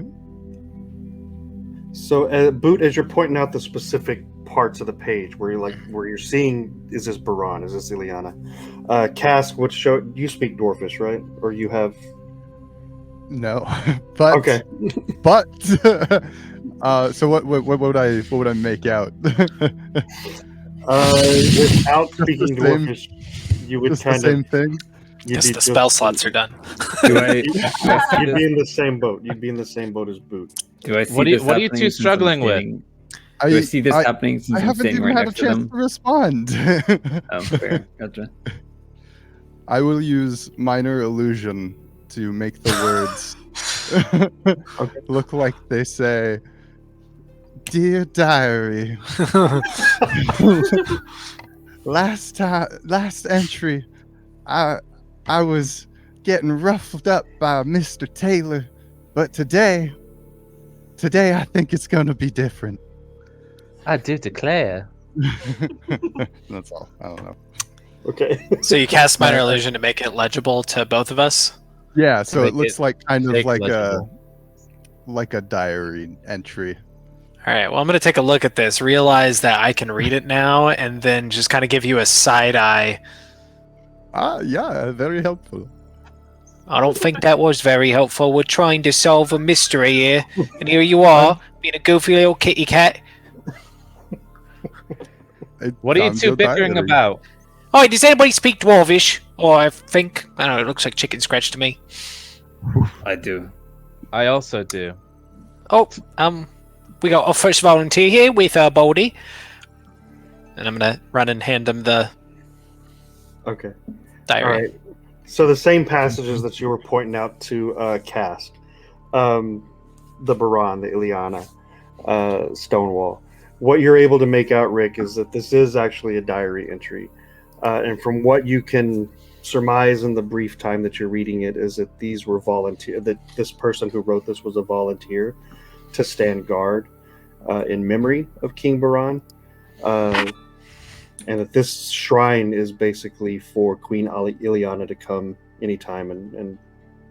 Speaker 1: So, Boot, as you're pointing out the specific parts of the page where you're seeing, is this Baran? Is this Ileana? Cask, what show? You speak Dwarfish, right? Or you have?
Speaker 4: No, but
Speaker 1: Okay.
Speaker 4: But so what would I make out?
Speaker 1: Without speaking
Speaker 4: the same-
Speaker 1: Dwarfish, you would
Speaker 4: Just the
Speaker 1: kind
Speaker 4: same
Speaker 1: of.
Speaker 4: thing.
Speaker 3: Yes, the spell slots are done.
Speaker 6: Do I
Speaker 1: You'd be in the same boat. You'd be in the same boat as Boot.
Speaker 6: do I see
Speaker 5: What are you-
Speaker 6: this
Speaker 5: what are you
Speaker 6: happening
Speaker 5: two
Speaker 6: since I'm
Speaker 5: struggling with?
Speaker 6: standing- Do I see this happening since
Speaker 4: I
Speaker 6: I'm
Speaker 4: haven't
Speaker 6: standing
Speaker 4: even
Speaker 6: right
Speaker 4: had a
Speaker 6: next to
Speaker 4: chance
Speaker 6: them?
Speaker 4: to respond.
Speaker 6: Oh, fair. Gotcha.
Speaker 4: I will use minor illusion to make the words look like they say, "Dear diary, last entry, I was getting ruffled up by Mr. Taylor, but today I think it's gonna be different."
Speaker 5: I do declare.
Speaker 4: That's all. I don't know.
Speaker 1: Okay.
Speaker 3: So you cast minor illusion to make it legible to both of us.
Speaker 4: Yeah, so
Speaker 5: Make
Speaker 4: it looks
Speaker 5: it
Speaker 4: like kind of
Speaker 5: fake
Speaker 4: like
Speaker 5: legible.
Speaker 4: a diary entry.
Speaker 3: All right. Well, I'm going to take a look at this, realize that I can read it now, and then just kind of give you a side eye.
Speaker 4: Yeah, very helpful.
Speaker 3: I don't think that was very helpful. We're trying to solve a mystery here, and here you are, being a goofy little kitty cat.
Speaker 5: What are you
Speaker 4: Sounds
Speaker 5: two
Speaker 4: a
Speaker 5: bickering
Speaker 4: diary.
Speaker 5: about?
Speaker 3: Oh, does anybody speak Dwarvish? Or I think, I don't know, it looks like chicken scratch to me.
Speaker 6: I do.
Speaker 5: I also do.
Speaker 3: Oh, we got our first volunteer here with Baldy. And I'm going to run and hand him the
Speaker 1: Okay.
Speaker 3: diary.
Speaker 1: All right. So the same passages that you were pointing out to Cast, the Baran, the Ileana, Stonewall. What you're able to make out, Rick, is that this is actually a diary entry. And from what you can surmise in the brief time that you're reading it, is that these were volunteer. That this person who wrote this was a volunteer to stand guard in memory of King Baran, and that this shrine is basically for Queen Ileana to come anytime and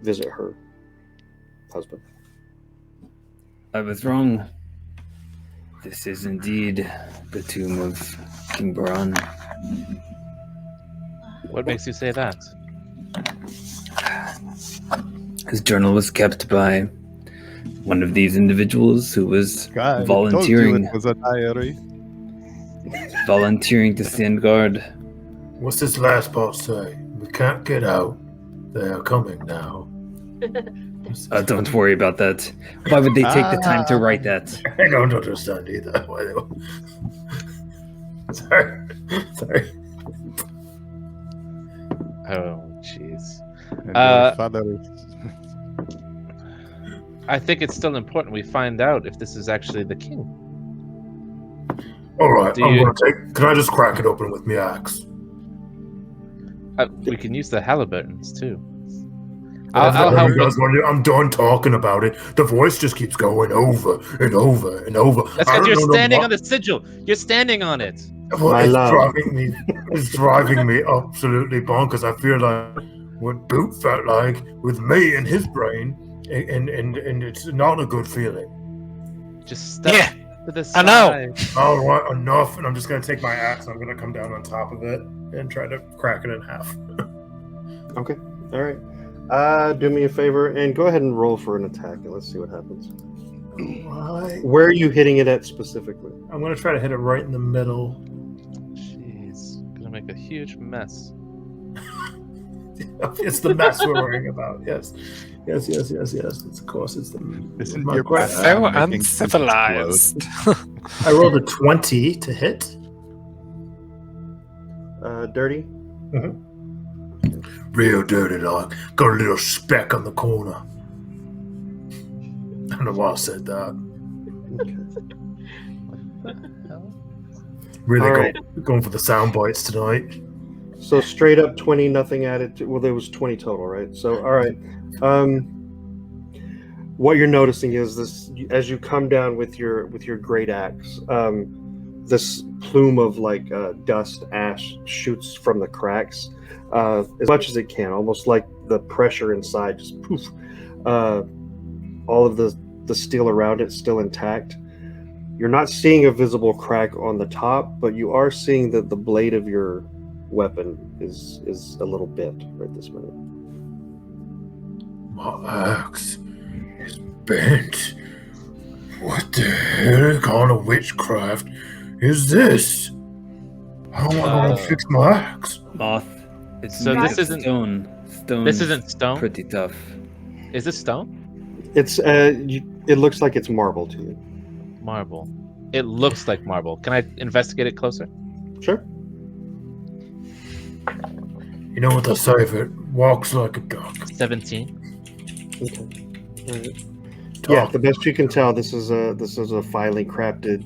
Speaker 1: visit her husband.
Speaker 6: I was wrong. This is indeed the tomb of King Baran.
Speaker 5: What makes you say that?
Speaker 6: His journal was kept by one of these individuals who was
Speaker 4: God, I
Speaker 6: volunteering
Speaker 4: told you it was a diary.
Speaker 6: volunteering to stand guard.
Speaker 2: What's this last part say? We can't get out. They are coming now.
Speaker 6: Don't worry about that. Why would they take the time to write that?
Speaker 2: I don't understand either. Why they would- Sorry.
Speaker 5: Oh, jeez.
Speaker 4: And your father is...
Speaker 5: I think it's still important we find out if this is actually the king.
Speaker 2: All right,
Speaker 5: Do
Speaker 2: I'm
Speaker 5: you-
Speaker 2: gonna take. Can I just crack it open with my axe?
Speaker 5: We can use the halberds too.
Speaker 2: Whatever
Speaker 5: I'll help
Speaker 2: you guys
Speaker 5: with-
Speaker 2: want to do. I'm done talking about it. The voice just keeps going over and over and over.
Speaker 5: That's
Speaker 2: I
Speaker 5: because
Speaker 2: don't
Speaker 5: you're
Speaker 2: know
Speaker 5: standing
Speaker 2: what-
Speaker 5: on the sigil. You're standing on it.
Speaker 2: Well,
Speaker 1: My
Speaker 2: it's
Speaker 1: love.
Speaker 2: driving me. It's driving me absolutely bonkers. I feel like what Boot felt like with me in his brain, and it's not a good feeling.
Speaker 5: Just step
Speaker 3: Yeah,
Speaker 5: to the
Speaker 3: I
Speaker 5: side.
Speaker 3: know.
Speaker 2: All right, enough. And I'm just gonna take my axe. I'm gonna come down on top of it and try to crack it in half.
Speaker 1: Okay. All right. Do me a favor and go ahead and roll for an attack, and let's see what happens.
Speaker 2: Right.
Speaker 1: Where are you hitting it at specifically?
Speaker 2: I'm gonna try to hit it right in the middle.
Speaker 5: Jeez, gonna make a huge mess.
Speaker 2: It's the mess we're worrying about. Yes. It's, of course, it's the.
Speaker 4: Isn't
Speaker 2: my
Speaker 4: your
Speaker 2: quest.
Speaker 4: bad?
Speaker 3: So
Speaker 4: Making things
Speaker 3: uncivilized.
Speaker 2: I rolled a 20 to hit.
Speaker 1: Dirty.
Speaker 2: Real dirty, like. Got a little speck on the corner. I don't know why I said that.
Speaker 1: Okay.
Speaker 5: Hell?
Speaker 2: Really
Speaker 1: All right.
Speaker 2: going for the sound bites tonight.
Speaker 1: So straight up 20, nothing added. Well, there was 20 total, right? So all right. What you're noticing is this: as you come down with your great axe, this plume of like dust, ash shoots from the cracks as much as it can, almost like the pressure inside just poof. All of the steel around it still intact. You're not seeing a visible crack on the top, but you are seeing that the blade of your weapon is a little bent right this minute.
Speaker 2: My axe is bent. What the hell kind of witchcraft is this? How am I going to fix my axe?
Speaker 6: Moth. It's
Speaker 3: So
Speaker 6: made
Speaker 3: this
Speaker 6: of
Speaker 3: isn't-
Speaker 6: stone. Stone.
Speaker 3: This isn't stone?
Speaker 6: Pretty tough.
Speaker 3: Is this stone?
Speaker 1: It's it looks like it's marble to you.
Speaker 3: Marble. It looks like marble. Can I investigate it closer?
Speaker 1: Sure.
Speaker 2: You know what they say, if it walks like a duck.
Speaker 3: 17.
Speaker 1: Okay. All right. Yeah, the best you can tell, this is a finely crafted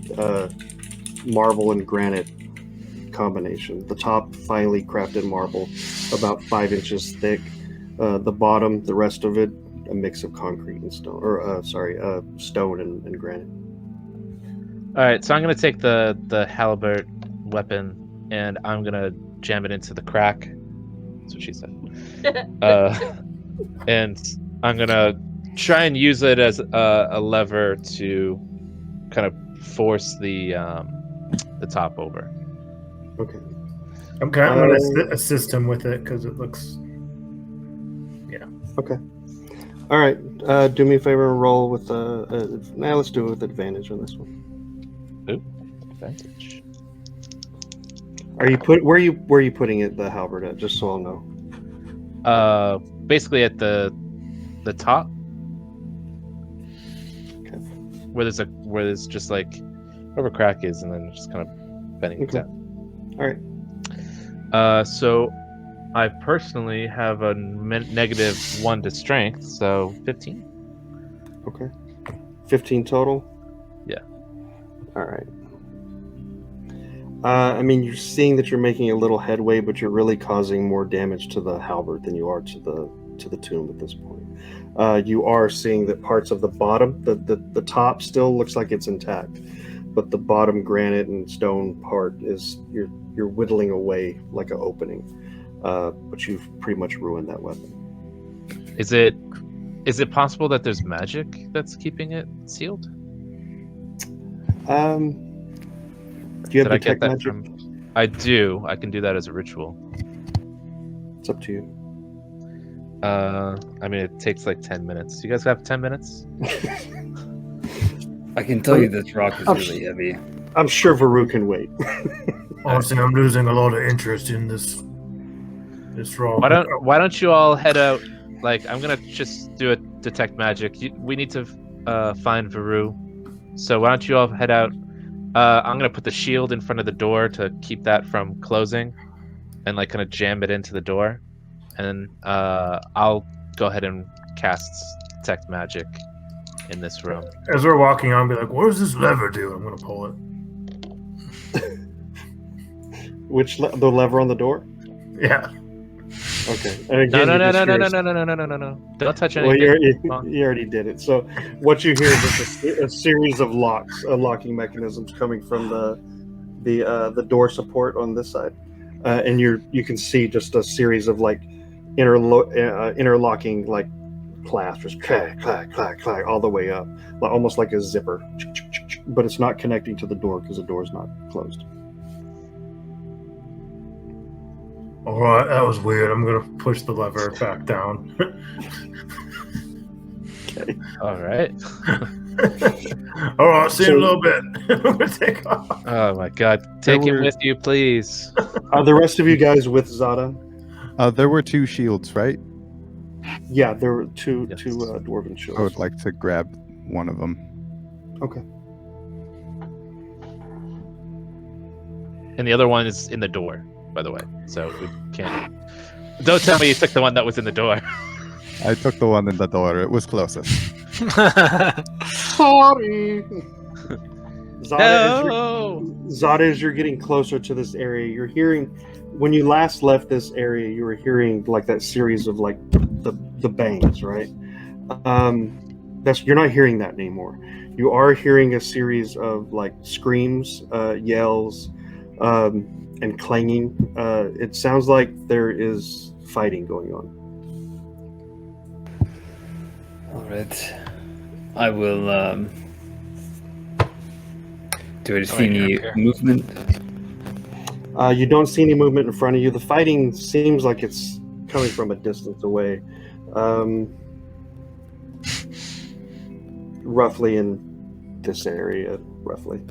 Speaker 1: marble and granite combination. The top finely crafted marble, about 5 inches thick. The bottom, the rest of it, a mix of concrete and stone, or stone and granite.
Speaker 3: All right, so I'm gonna take the halberd weapon and I'm gonna jam it into the crack. That's what she said. And I'm gonna try and use it as a lever to kind of force the top over.
Speaker 1: Okay.
Speaker 2: I'm going to assist him with it because it looks.
Speaker 1: Okay. All right. Do me a favor and roll with now let's do it with advantage on this one.
Speaker 3: Advantage.
Speaker 1: Where are you putting it, the halberd at? Just so I'll know.
Speaker 3: Basically at the top.
Speaker 1: Okay.
Speaker 3: Where there's just like wherever crack is, and then just kind of bending it down.
Speaker 1: All right.
Speaker 3: So I personally have a -1 to strength, so 15.
Speaker 1: Okay. 15 total?
Speaker 3: Yeah.
Speaker 1: All right. I mean, you're seeing that you're making a little headway, but you're really causing more damage to the halberd than you are to the tomb at this point. You are seeing that parts of the bottom, the top still looks like it's intact, but the bottom granite and stone part is you're whittling away like an opening. But you've pretty much ruined that weapon.
Speaker 3: Is it possible that there's magic that's keeping it sealed?
Speaker 1: Do you have
Speaker 3: Did I get
Speaker 1: detect
Speaker 3: that
Speaker 1: magic?
Speaker 3: from? I do. I can do that as a ritual.
Speaker 1: It's up to you.
Speaker 3: I mean, it takes like 10 minutes. You guys have 10 minutes?
Speaker 6: I can tell you this rock is really heavy.
Speaker 1: I'm sure Varu can wait.
Speaker 2: Honestly, I'm losing a lot of interest in this rock.
Speaker 3: Why don't you all head out? Like, I'm gonna just do a detect magic. We need to find Varu. So why don't you all head out? I'm gonna put the shield in front of the door to keep that from closing, and like kind of jam it into the door, and I'll go ahead and cast detect magic in this room.
Speaker 2: As we're walking on, be like, what does this lever do? I'm gonna pull it.
Speaker 1: The lever on the door?
Speaker 2: Yeah.
Speaker 1: Okay. And again,
Speaker 3: No. Don't touch
Speaker 1: well,
Speaker 3: anything.
Speaker 1: you already did it. So what you hear is a series of locking mechanisms coming from the door support on this side, and you can see just a series of like interlocking like clasps, just clack, clack, clack, clack, all the way up, almost like a zipper. But it's not connecting to the door because the door's not closed.
Speaker 2: All right, that was weird. I'm gonna push the lever back down.
Speaker 1: Okay.
Speaker 3: All right.
Speaker 2: All right, see you in a little bit. I'm gonna take off.
Speaker 3: Oh my God! Take him with you, please.
Speaker 1: Are the rest of you guys with Zada?
Speaker 4: There were 2 shields, right?
Speaker 1: Yeah, there were two
Speaker 3: Yes.
Speaker 1: dwarven shields.
Speaker 4: I would like to grab one of them.
Speaker 1: Okay.
Speaker 3: And the other one is in the door, by the way. So we can't. Don't tell me you took the one that was in the door.
Speaker 4: I took the one in the door. It was closest.
Speaker 1: Sorry. Zada, as you're getting closer to this area, you're hearing. When you last left this area, you were hearing like that series of like the bangs, right? You're not hearing that anymore. You are hearing a series of like screams, yells, and clanging. It sounds like there is fighting going on.
Speaker 6: All right. I will. Do I see any movement?
Speaker 1: You don't see any movement in front of you. The fighting seems like it's coming from a distance away. Roughly in this area, roughly.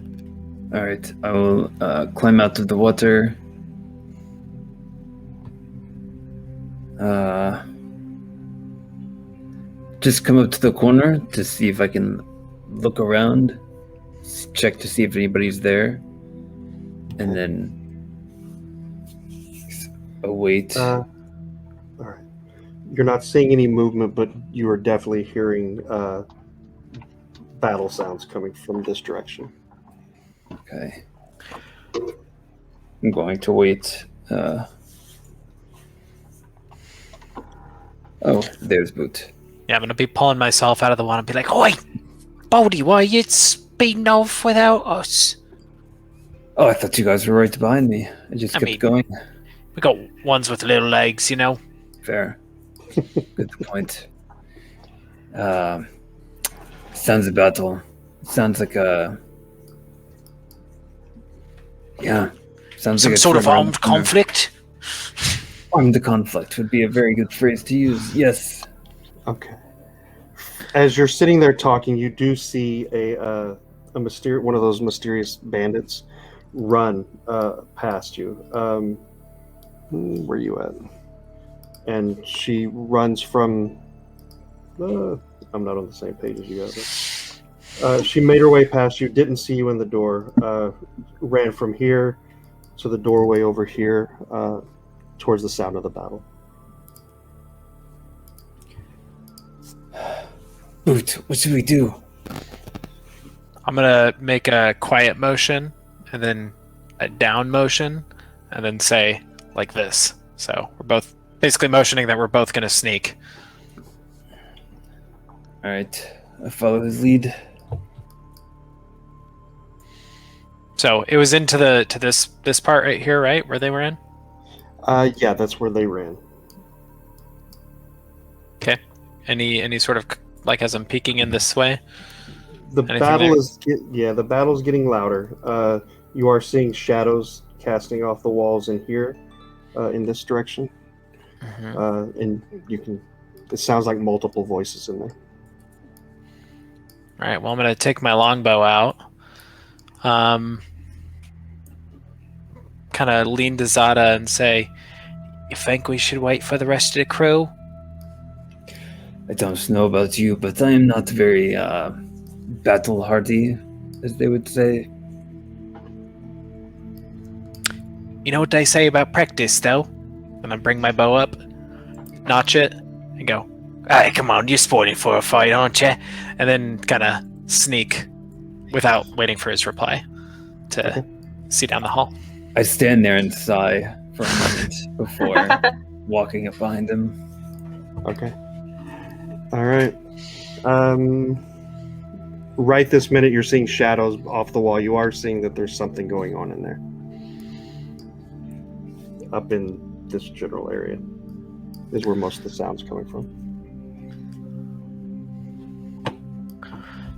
Speaker 6: All right. I will climb out of the water. Just come up to the corner to see if I can look around, check to see if anybody's there, and then await.
Speaker 1: All right. You're not seeing any movement, but you are definitely hearing battle sounds coming from this direction.
Speaker 6: Okay. I'm going to wait. Oh, there's Boot.
Speaker 3: Yeah, I'm gonna be pulling myself out of the water and be like, "Oi, Baldy, why are you speeding off without us?"
Speaker 6: Oh, I thought you guys were right behind me. I just kept going.
Speaker 3: We got ones with little legs, you know.
Speaker 6: Fair. Good point. Sounds a battle. Sounds like a... Yeah. Sounds
Speaker 3: Some
Speaker 6: like
Speaker 3: sort of armed conflict.
Speaker 6: Armed conflict would be a very good phrase to use. Yes.
Speaker 1: Okay. As you're sitting there talking, you do see one of those mysterious bandits run past you. Where are you at? And she runs from. I'm not on the same page as you guys. She made her way past you, didn't see you in the door, ran from here to the doorway over here, towards the sound of the battle.
Speaker 6: Boot, what should we do?
Speaker 3: I'm gonna make a quiet motion and then a down motion and then say like this. So we're both basically motioning that we're both gonna sneak.
Speaker 6: All right, I follow his lead.
Speaker 3: So it was into this part right here, right, where they were in?
Speaker 1: Yeah, that's where they ran.
Speaker 3: Okay. Any sort of like as I'm peeking in this way?
Speaker 1: The battle's getting louder. You are seeing shadows casting off the walls in here, in this direction, and it sounds like multiple voices in there.
Speaker 3: All right. Well, I'm gonna take my longbow out. Kind of lean to Zada and say, "You think we should wait for the rest of the crew?"
Speaker 6: I don't know about you, but I am not very battle hardy, as they would say.
Speaker 3: You know what they say about practice, though? And I bring my bow up, notch it, and go, "Hey, come on, you're spoiling for a fight, aren't you?" And then kind of sneak without waiting for his reply to see down the hall.
Speaker 6: I stand there and sigh for a moment before walking up behind him.
Speaker 1: Okay. All right. Right this minute, you're seeing shadows off the wall. You are seeing that there's something going on in there. Up in this general area is where most of the sound's coming from.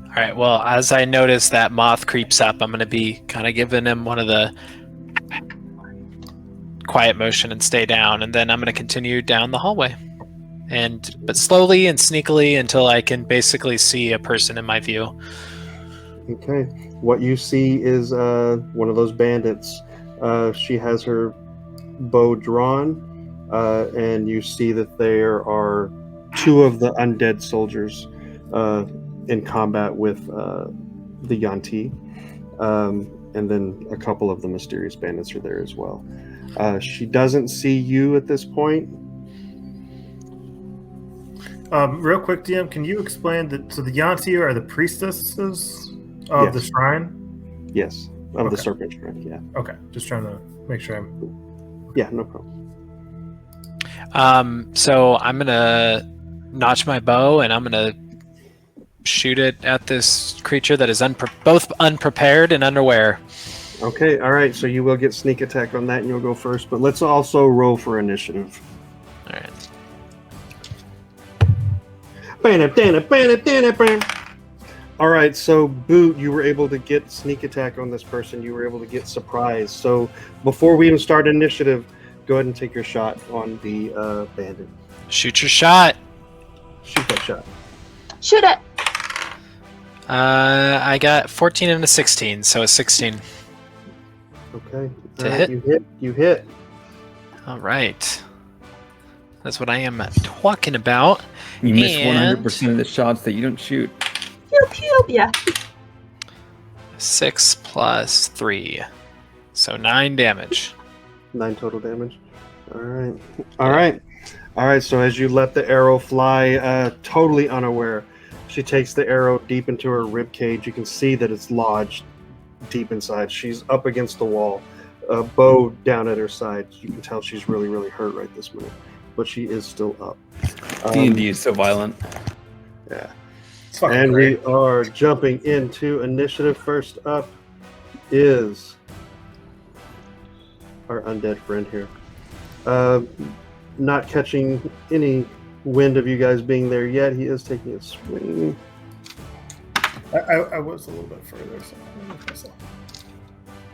Speaker 3: All right, well, as I notice that moth creeps up, I'm going to be kind of giving him one of the quiet motion and stay down, and then I'm going to continue down the hallway. But slowly and sneakily until I can basically see a person in my view.
Speaker 1: Okay. What you see is one of those bandits. She has her bow drawn, and you see that there are two of the undead soldiers in combat with the Yanti, and then a couple of the mysterious bandits are there as well. She doesn't see you at this point.
Speaker 2: Real quick, DM, can you explain that? So the Yanti are the priestesses of the shrine?
Speaker 1: Yes, of the
Speaker 2: Okay.
Speaker 1: serpent strength. Yeah.
Speaker 2: Okay, just trying to make sure I'm.
Speaker 1: Yeah, no problem.
Speaker 3: So I'm gonna notch my bow and I'm gonna shoot it at this creature that is both unprepared and unaware.
Speaker 1: Okay, all right. So you will get sneak attack on that, and you'll go first. But let's also roll for initiative.
Speaker 3: All right.
Speaker 1: All right, so Boot, you were able to get sneak attack on this person. You were able to get surprise. So before we even start initiative, go ahead and take your shot on the bandit.
Speaker 3: Shoot your shot.
Speaker 1: Shoot that shot.
Speaker 7: Shoot it.
Speaker 3: I got 14 and a 16, so a 16.
Speaker 1: Okay.
Speaker 3: To hit?
Speaker 1: You hit.
Speaker 3: All right. That's what I am talking about.
Speaker 6: You miss
Speaker 3: And-
Speaker 6: 100% of the shots that you don't shoot.
Speaker 7: Pew pew. Yeah.
Speaker 3: 6 plus 3. So 9 damage.
Speaker 1: 9 total damage. All right. All right. All right. So as you let the arrow fly, totally unaware, she takes the arrow deep into her rib cage. You can see that it's lodged deep inside. She's up against the wall, bow down at her side. You can tell she's really, really hurt right this minute, but she is still up.
Speaker 6: D&D is so violent.
Speaker 1: Yeah.
Speaker 2: It's fucking
Speaker 1: And
Speaker 2: great.
Speaker 1: we are jumping into initiative. First up is our undead friend here. Not catching any wind of you guys being there yet. He is taking a swing.
Speaker 2: I was a little bit further. So I don't know if I saw.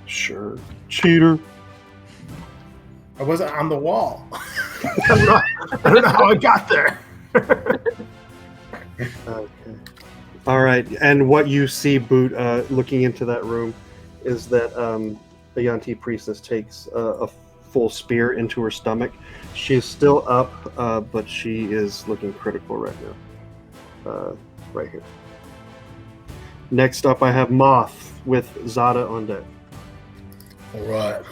Speaker 1: Sure. Cheater.
Speaker 2: I wasn't on the wall. I don't know how I got there.
Speaker 1: Okay. All right. And what you see, Boot, looking into that room, is that the Yanti priestess takes a full spear into her stomach. She's still up, but she is looking critical right now. Right here. Next up, I have Moth with Zada on deck.
Speaker 2: All right.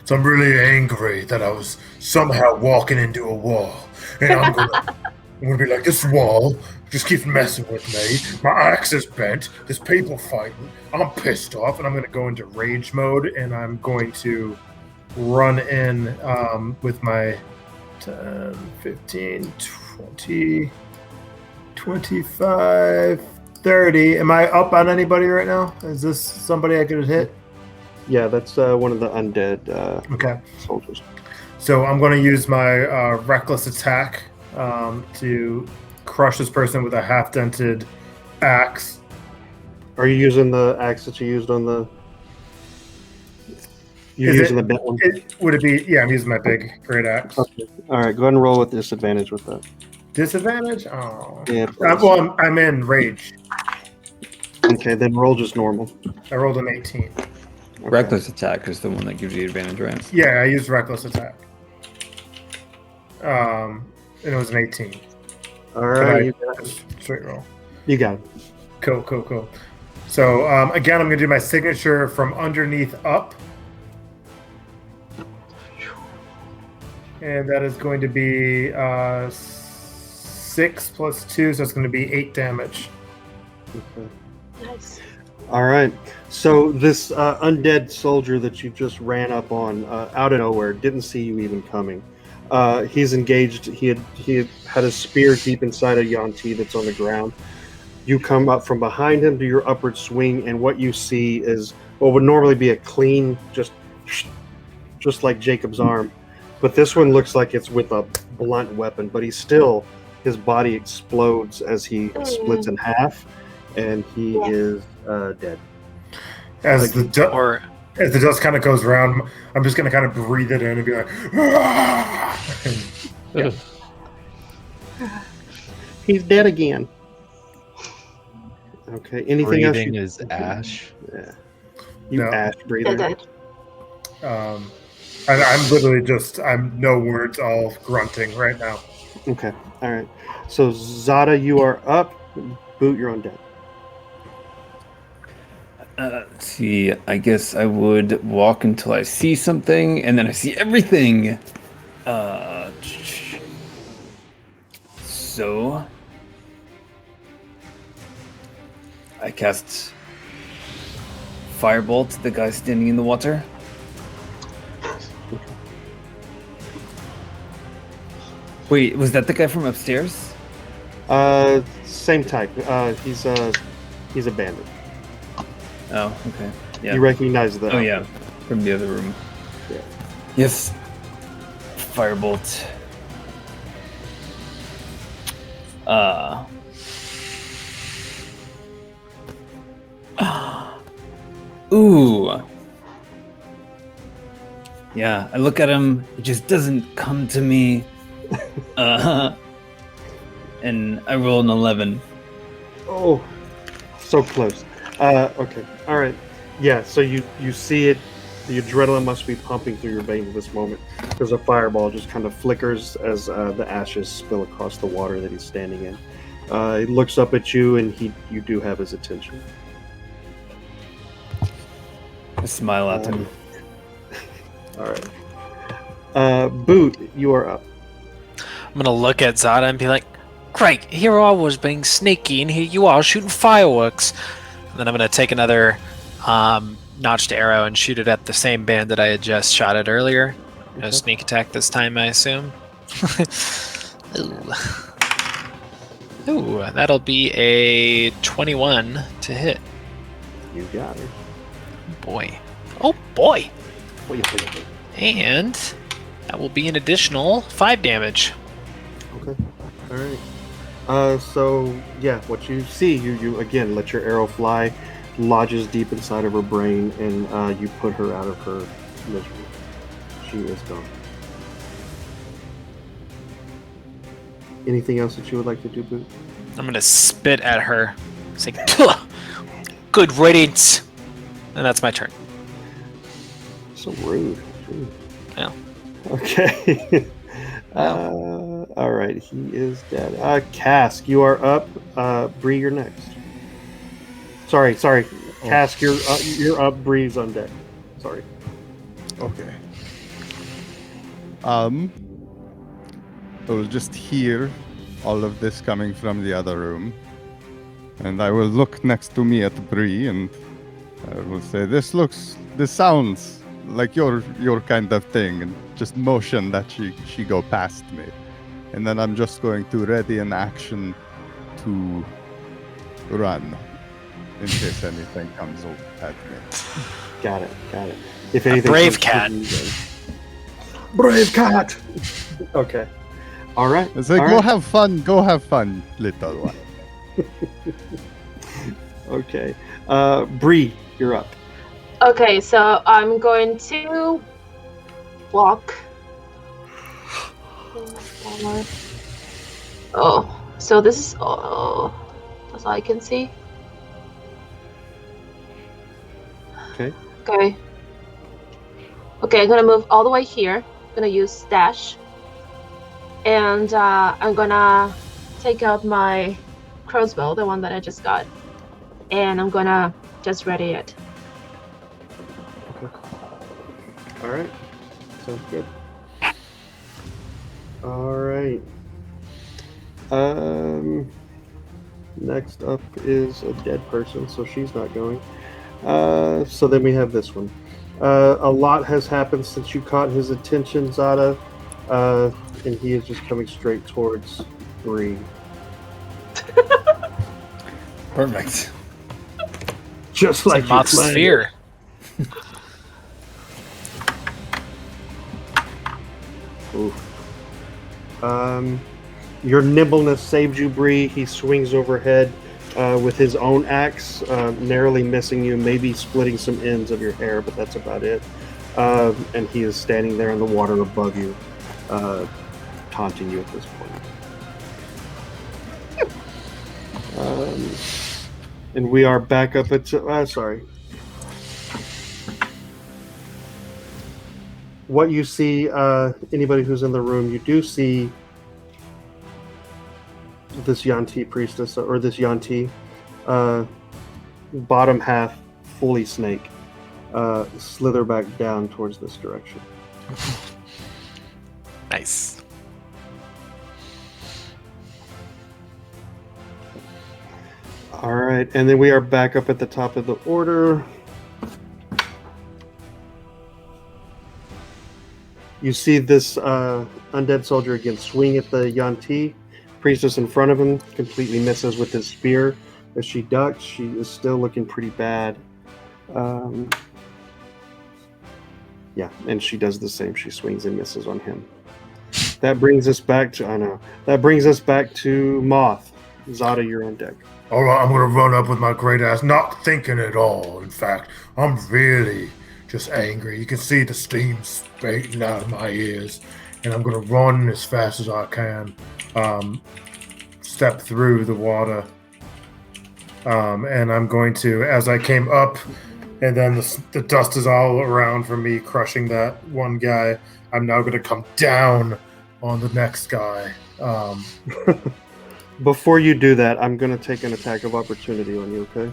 Speaker 2: So I'm really angry that I was somehow walking into a wall, and I'm gonna be like, this wall just keeps messing with me. My axe is bent. There's people fighting. I'm pissed off, and I'm gonna go into rage mode, and I'm going to run in with my 10, 15, 20, 25, 30. Am I up on anybody right now? Is this somebody I could hit?
Speaker 1: Yeah, that's one of the undead
Speaker 2: Okay.
Speaker 1: soldiers.
Speaker 2: So I'm going to use my reckless attack to crush this person with a half-dented axe.
Speaker 1: Are you using the axe that you used on the... You're
Speaker 2: Is
Speaker 1: using
Speaker 2: it-
Speaker 1: the bent one?
Speaker 2: Would it be? Yeah, I'm using my big great axe.
Speaker 1: Okay. All right, go ahead and roll with disadvantage with that.
Speaker 2: Disadvantage? Oh.
Speaker 1: Yeah.
Speaker 2: Well, I'm in rage.
Speaker 1: Okay, then roll just normal.
Speaker 2: I rolled an 18.
Speaker 1: Okay.
Speaker 6: Reckless attack is the one that gives you advantage, right?
Speaker 2: Yeah, I used reckless attack. And it was an 18.
Speaker 1: All right,
Speaker 2: Can
Speaker 1: you got it.
Speaker 2: Just straight roll.
Speaker 1: You got it.
Speaker 2: Cool. So again, I'm going to do my signature from underneath up. And that is going to be 6 plus 2, so it's going to be 8 damage.
Speaker 1: Okay.
Speaker 7: Nice.
Speaker 1: All right. So this undead soldier that you just ran up on out of nowhere didn't see you even coming. He's engaged. He had a spear deep inside a Yanti that's on the ground. You come up from behind him, do your upward swing, and what you see is what would normally be a clean, just like Jacob's arm. But this one looks like it's with a blunt weapon, but his body explodes as he splits in half, and he is dead.
Speaker 2: As the dust kind of goes around, I'm just going to kind of breathe it in and be like, "Ah!"
Speaker 1: He's dead again. Okay. Anything
Speaker 5: Breathing
Speaker 1: else?
Speaker 5: is ash.
Speaker 1: Yeah. You
Speaker 2: No.
Speaker 1: ash breather.
Speaker 7: Dead.
Speaker 2: I'm literally I'm no words, all grunting right now.
Speaker 1: Okay. All right. So Zada, you are up. Boot, you're on deck.
Speaker 6: Let's see, I guess I would walk until I see something, and then I see everything. So I cast firebolt the guy standing in the water. Wait, was that the guy from upstairs?
Speaker 1: Same type. He's a bandit.
Speaker 6: Oh, okay. Yeah.
Speaker 1: You recognize that?
Speaker 6: Oh yeah, from the other room.
Speaker 1: Yeah.
Speaker 6: Yes. Firebolt. Ooh. Yeah, I look at him, it just doesn't come to me. And I roll an 11.
Speaker 1: Oh, so close. Okay. All right. Yeah, so you see it. The adrenaline must be pumping through your veins at this moment because a fireball just kind of flickers as the ashes spill across the water that he's standing in. He looks up at you, and you do have his attention.
Speaker 6: I smile at him.
Speaker 1: All right. Boot, you are up.
Speaker 3: I'm gonna look at Zada and be like, "Great, here I was being sneaky, and here you are shooting fireworks." And then I'm gonna take another notched arrow and shoot it at the same bandit I had just shot at earlier. No
Speaker 1: Okay.
Speaker 3: sneak attack this time, I assume. Ooh. Ooh, that'll be a 21 to hit.
Speaker 1: You got it.
Speaker 3: Boy. Oh boy!
Speaker 1: What you think?
Speaker 3: And that will be an additional 5 damage.
Speaker 1: Okay. All right. So yeah, what you see, you again let your arrow fly, lodges deep inside of her brain, and you put her out of her misery. She is gone. Anything else that you would like to do, Boot?
Speaker 3: I'm gonna spit at her. Say, "Tuh! Good riddance!" And that's my turn.
Speaker 1: So rude. Jeez.
Speaker 3: Yeah.
Speaker 1: Okay. All right, he is dead. Cask, you are up. Bree, you're next. Sorry. Cask, you're up. Bree's on deck. Sorry.
Speaker 4: Okay. I will just hear all of this coming from the other room, and I will look next to me at Bree, and I will say, "This sounds like your kind of thing," and just motion that she go past me, and then I'm just going to ready an action to run in case anything comes at me.
Speaker 1: Got it. If anything,
Speaker 3: brave cat.
Speaker 1: Brave cat. Okay. All right.
Speaker 4: It's like,
Speaker 1: all
Speaker 4: go
Speaker 1: right.
Speaker 4: have fun, little one.
Speaker 1: Okay. Bree, you're up.
Speaker 7: Okay, so I'm going to walk. Oh, so this is that's all I can see.
Speaker 1: Okay.
Speaker 7: Okay, I'm gonna move all the way here. I'm gonna use dash, and I'm gonna take out my crossbow, the one that I just got, and I'm gonna just ready it.
Speaker 1: All right. Sounds good. All right. Next up is a dead person, so she's not going. So then we have this one. A lot has happened since you caught his attention, Zada, and he is just coming straight towards Bree.
Speaker 6: Perfect.
Speaker 1: Just
Speaker 3: It's
Speaker 1: like
Speaker 3: like
Speaker 1: you
Speaker 3: Moth's
Speaker 1: planned.
Speaker 3: sphere.
Speaker 1: Oof. Your nimbleness saved you, Bree. He swings overhead with his own axe, narrowly missing you, maybe splitting some ends of your hair, but that's about it. And he is standing there in the water above you, taunting you at this point. And we are back up at... sorry. What you see, anybody who's in the room, you do see this Yanti priestess, or this Yanti, bottom half fully snake, slither back down towards this direction.
Speaker 3: Nice.
Speaker 1: All right, and then we are back up at the top of the order. You see this undead soldier again swing at the Yanti. Priestess in front of him completely misses with his spear. As she ducks, she is still looking pretty bad. Yeah, and she does the same. She swings and misses on him. That brings us back to Moth. Zada, you're on deck.
Speaker 2: All right, I'm gonna run up with my great ass, not thinking at all. In fact, I'm really just angry. You can see the steam spating out of my ears, and I'm gonna run as fast as I can. Step through the water, and I'm going to, as I came up, and then the dust is all around from me crushing that one guy. I'm now gonna come down on the next guy.
Speaker 1: Before you do that, I'm going to take an attack of opportunity on you, okay?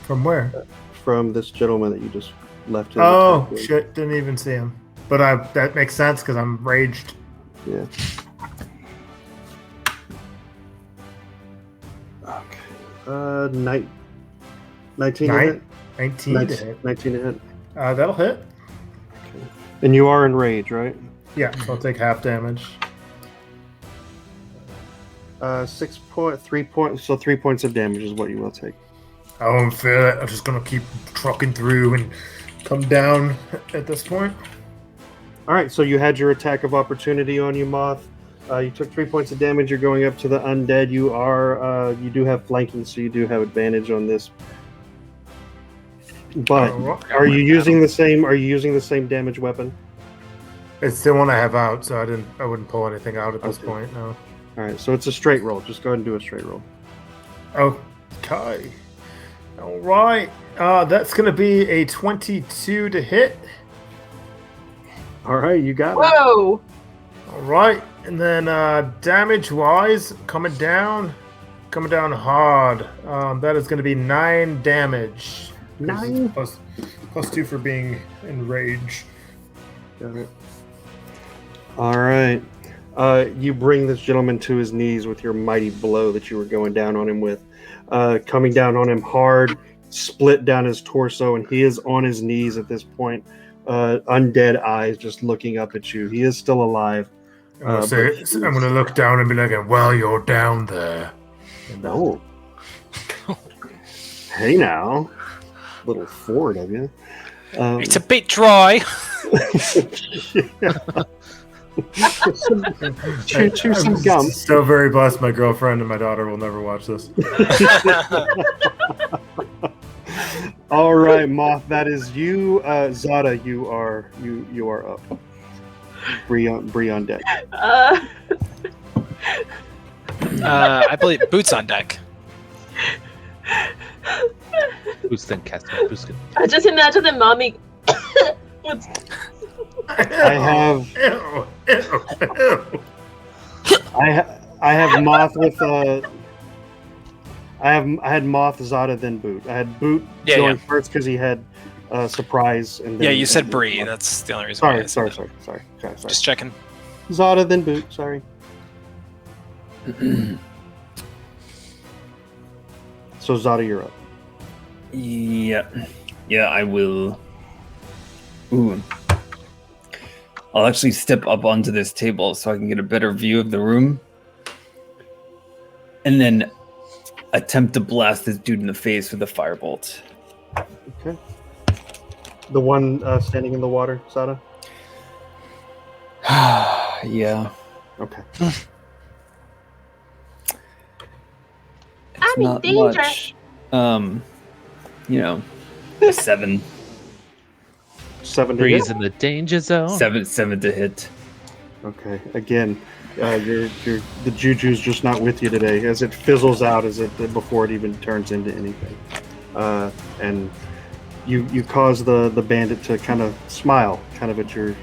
Speaker 2: From where?
Speaker 1: From this gentleman that you just left in.
Speaker 2: Oh, shit, didn't even see him. But that makes sense because I'm raged.
Speaker 1: Yeah. Okay. 19 to hit?
Speaker 2: 19 to hit.
Speaker 1: 19 to hit.
Speaker 2: That'll hit.
Speaker 1: Okay. And you are in rage, right?
Speaker 2: Yeah, so I'll take half damage.
Speaker 1: 3 points. So 3 points of damage is what you will take.
Speaker 2: I won't feel it. I'm just gonna keep trucking through and come down at this point.
Speaker 1: All right. So you had your attack of opportunity on you, Moth. You took 3 points of damage. You're going up to the undead. You do have flanking, so you do have advantage on this. But are you using the same? Are you using the same damage weapon?
Speaker 2: It's the one I have out, so I wouldn't pull anything out at this point. No.
Speaker 1: All right, so it's a straight roll. Just go ahead and do a straight roll.
Speaker 2: Okay. All right. That's going to be a 22 to hit.
Speaker 1: All right, you got it.
Speaker 7: Whoa!
Speaker 2: All right. And then damage-wise, coming down hard. That is going to be 9 damage.
Speaker 1: 9?
Speaker 2: Plus 2 for being enraged.
Speaker 1: Got it. All right. You bring this gentleman to his knees with your mighty blow that you were going down on him with. Coming down on him hard, split down his torso, and he is on his knees at this point. Undead eyes just looking up at you. He is still alive.
Speaker 2: I'm going to look down and be like, well, you're down there.
Speaker 1: No. Hey now. Little forward of you.
Speaker 3: It's a bit dry.
Speaker 1: Chew some gum.
Speaker 2: So very blessed my girlfriend and my daughter will never watch this.
Speaker 1: All right, Moth, that is you. Zada, you are up. Bree on deck.
Speaker 3: I believe Boots on deck.
Speaker 5: Boots then cast my Booskin.
Speaker 7: I just imagine the mommy.
Speaker 1: I have Moth with I had Moth, Zada, then Boot. I had Boot going first because he had surprise, and then
Speaker 3: you said Bree. That's the only reason.
Speaker 1: Sorry.
Speaker 3: Just checking.
Speaker 1: Zada, then Boot. Sorry. So Zada, you're up.
Speaker 6: Yeah, I will. Ooh. I'll actually step up onto this table so I can get a better view of the room. And then attempt to blast this dude in the face with a firebolt.
Speaker 1: Okay. The one standing in the water, Zada?
Speaker 6: Yeah.
Speaker 1: Okay.
Speaker 7: I'm in danger.
Speaker 6: Much. A 7.
Speaker 1: 7 to
Speaker 5: Breeze
Speaker 1: hit?
Speaker 5: in the danger zone.
Speaker 6: 7 to hit.
Speaker 1: Okay. Again, the juju's just not with you today, as it fizzles out before it even turns into anything. And you cause the bandit to kind of smile, kind of at your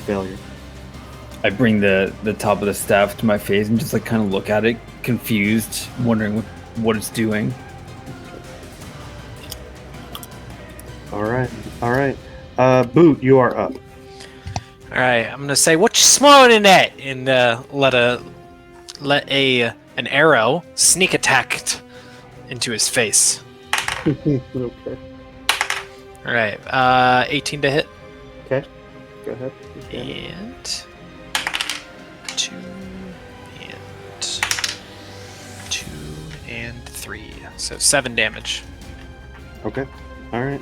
Speaker 1: failure.
Speaker 6: I bring the top of the staff to my face and just kind of look at it, confused, wondering what it's doing.
Speaker 1: All right. Boot, you are up.
Speaker 3: All right, I'm gonna say, "What you smiling at?" and let an arrow sneak attack into his face.
Speaker 1: Okay.
Speaker 3: All right, 18 to hit.
Speaker 1: Okay. go ahead.
Speaker 3: And 2 and 2 and 3. So 7 damage.
Speaker 1: Okay. All right.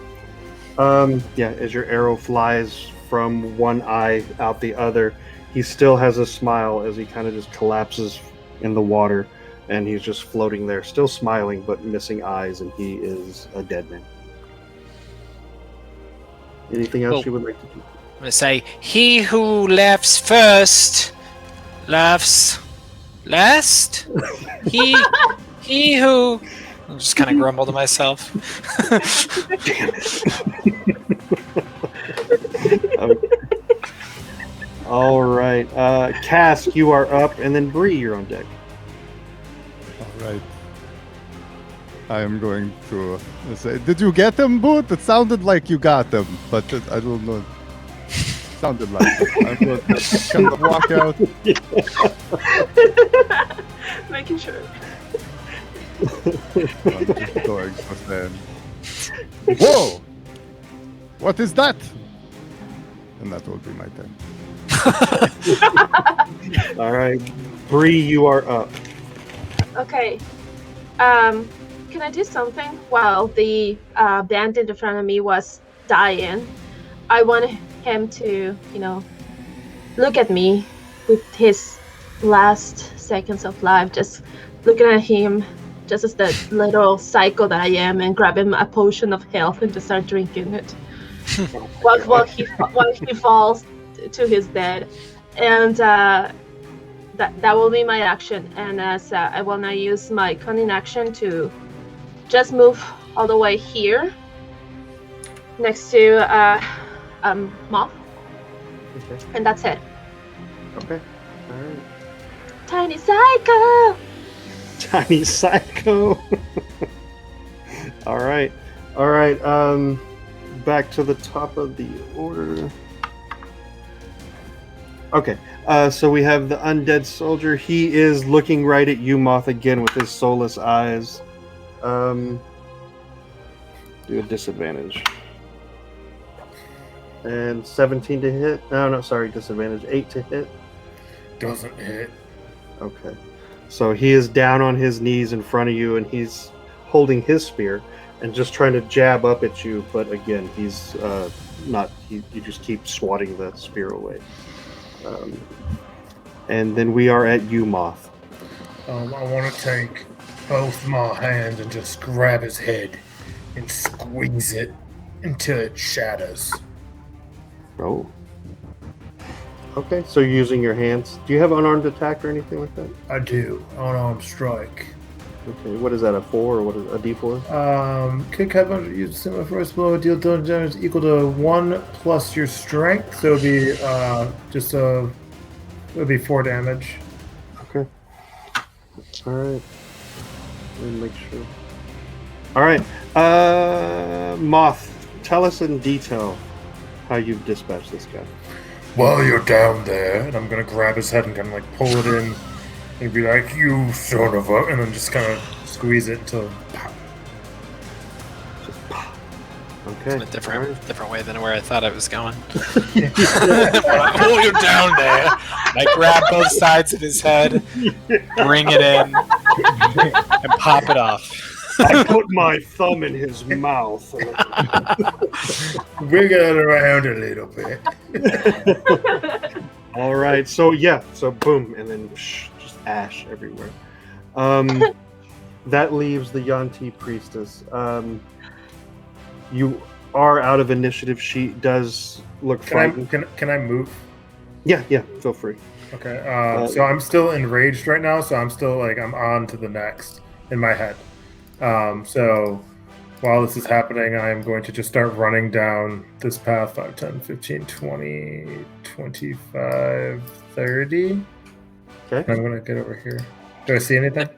Speaker 1: Yeah, as your arrow flies from one eye out the other, he still has a smile as he kind of just collapses in the water, and he's just floating there, still smiling but missing eyes, and he is a dead man. Anything else you would like to do?
Speaker 3: I'm gonna say, he who laughs first laughs last. he who. I'm just kind of grumble to myself.
Speaker 1: Okay. All right, Cask, you are up, and then Bree, you're on deck.
Speaker 4: All right. I am going to say, did you get them, Boot? It sounded like you got them, but I don't know. Sounded like it. I'm going to kind of walk out.
Speaker 7: Making sure.
Speaker 4: I'm just going to say, whoa! What is that? And that will be my turn.
Speaker 1: All right, Bree, you are up.
Speaker 7: Okay. Can I do something while the bandit in front of me was dying? I want him to, look at me with his last seconds of life, just looking at him, just as the little psycho that I am, and grab him a potion of health and just start drinking it while he falls to his death. And that will be my action. And as I will now use my cunning action to just move all the way here next to Moth.
Speaker 1: Okay.
Speaker 7: And that's it.
Speaker 1: Okay. All right.
Speaker 7: Tiny psycho.
Speaker 1: Tiny psycho. All right. All right. Back to the top of the order. Okay. So we have the undead soldier. He is looking right at you, Moth, again with his soulless eyes. Do a disadvantage. And 17 to hit. No, sorry, disadvantage. 8 to hit.
Speaker 2: Doesn't hit.
Speaker 1: Okay. So he is down on his knees in front of you, and he's holding his spear and just trying to jab up at you. But again, he's not. You just keep swatting the spear away. And then we are at you, Moth.
Speaker 2: I want to take both my hands and just grab his head and squeeze it until it shatters.
Speaker 1: Oh. Okay, so you're using your hands. Do you have unarmed attack or anything like that?
Speaker 2: I do. Unarmed strike.
Speaker 1: Okay, what is that, a 4 or what is a D4?
Speaker 2: Kick headbutt, use similar first blow, deal damage equal to 1 plus your strength. So it would be 4 damage.
Speaker 1: Okay. All right. Let me make sure. All right. Moth, tell us in detail how you've dispatched this guy.
Speaker 2: While you're down there, and I'm gonna grab his head and kind of like pull it in, and be like, "You son of a," and then just kind of squeeze it until.
Speaker 1: Just pop. Okay.
Speaker 3: It's in a different way than where I thought I was going. Pull you down there. I grab both sides of his head, bring it in, and pop it off.
Speaker 1: I put my thumb in his mouth.
Speaker 2: Wiggle it around a little bit.
Speaker 1: All right. So boom, and then just ash everywhere. That leaves the Yanti priestess. You are out of initiative. She does look frightened.
Speaker 2: Can I move?
Speaker 1: Yeah. Feel free.
Speaker 2: Okay. So I'm still enraged right now. So I'm still I'm on to the next in my head. So while this is happening, I am going to just start running down this path 5, 10, 15, 20, 25, 30.
Speaker 1: Okay.
Speaker 2: I'm going to get over here. Do I see anything?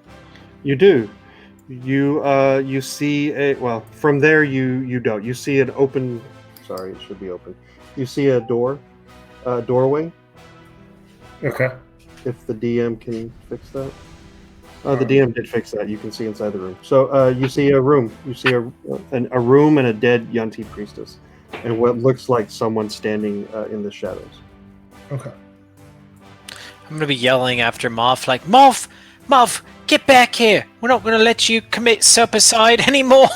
Speaker 1: You do. You see from there you don't. You see an open. Sorry, it should be open. You see a doorway.
Speaker 2: Okay.
Speaker 1: If the DM can fix that. The DM did fix that. You can see inside the room. So you see a room. You see a room and a dead Yanti priestess. and what looks like someone standing in the shadows.
Speaker 2: Okay.
Speaker 3: I'm going to be yelling after Moth, like, Moth! Moth! Get back here! We're not going to let you commit serpicide anymore!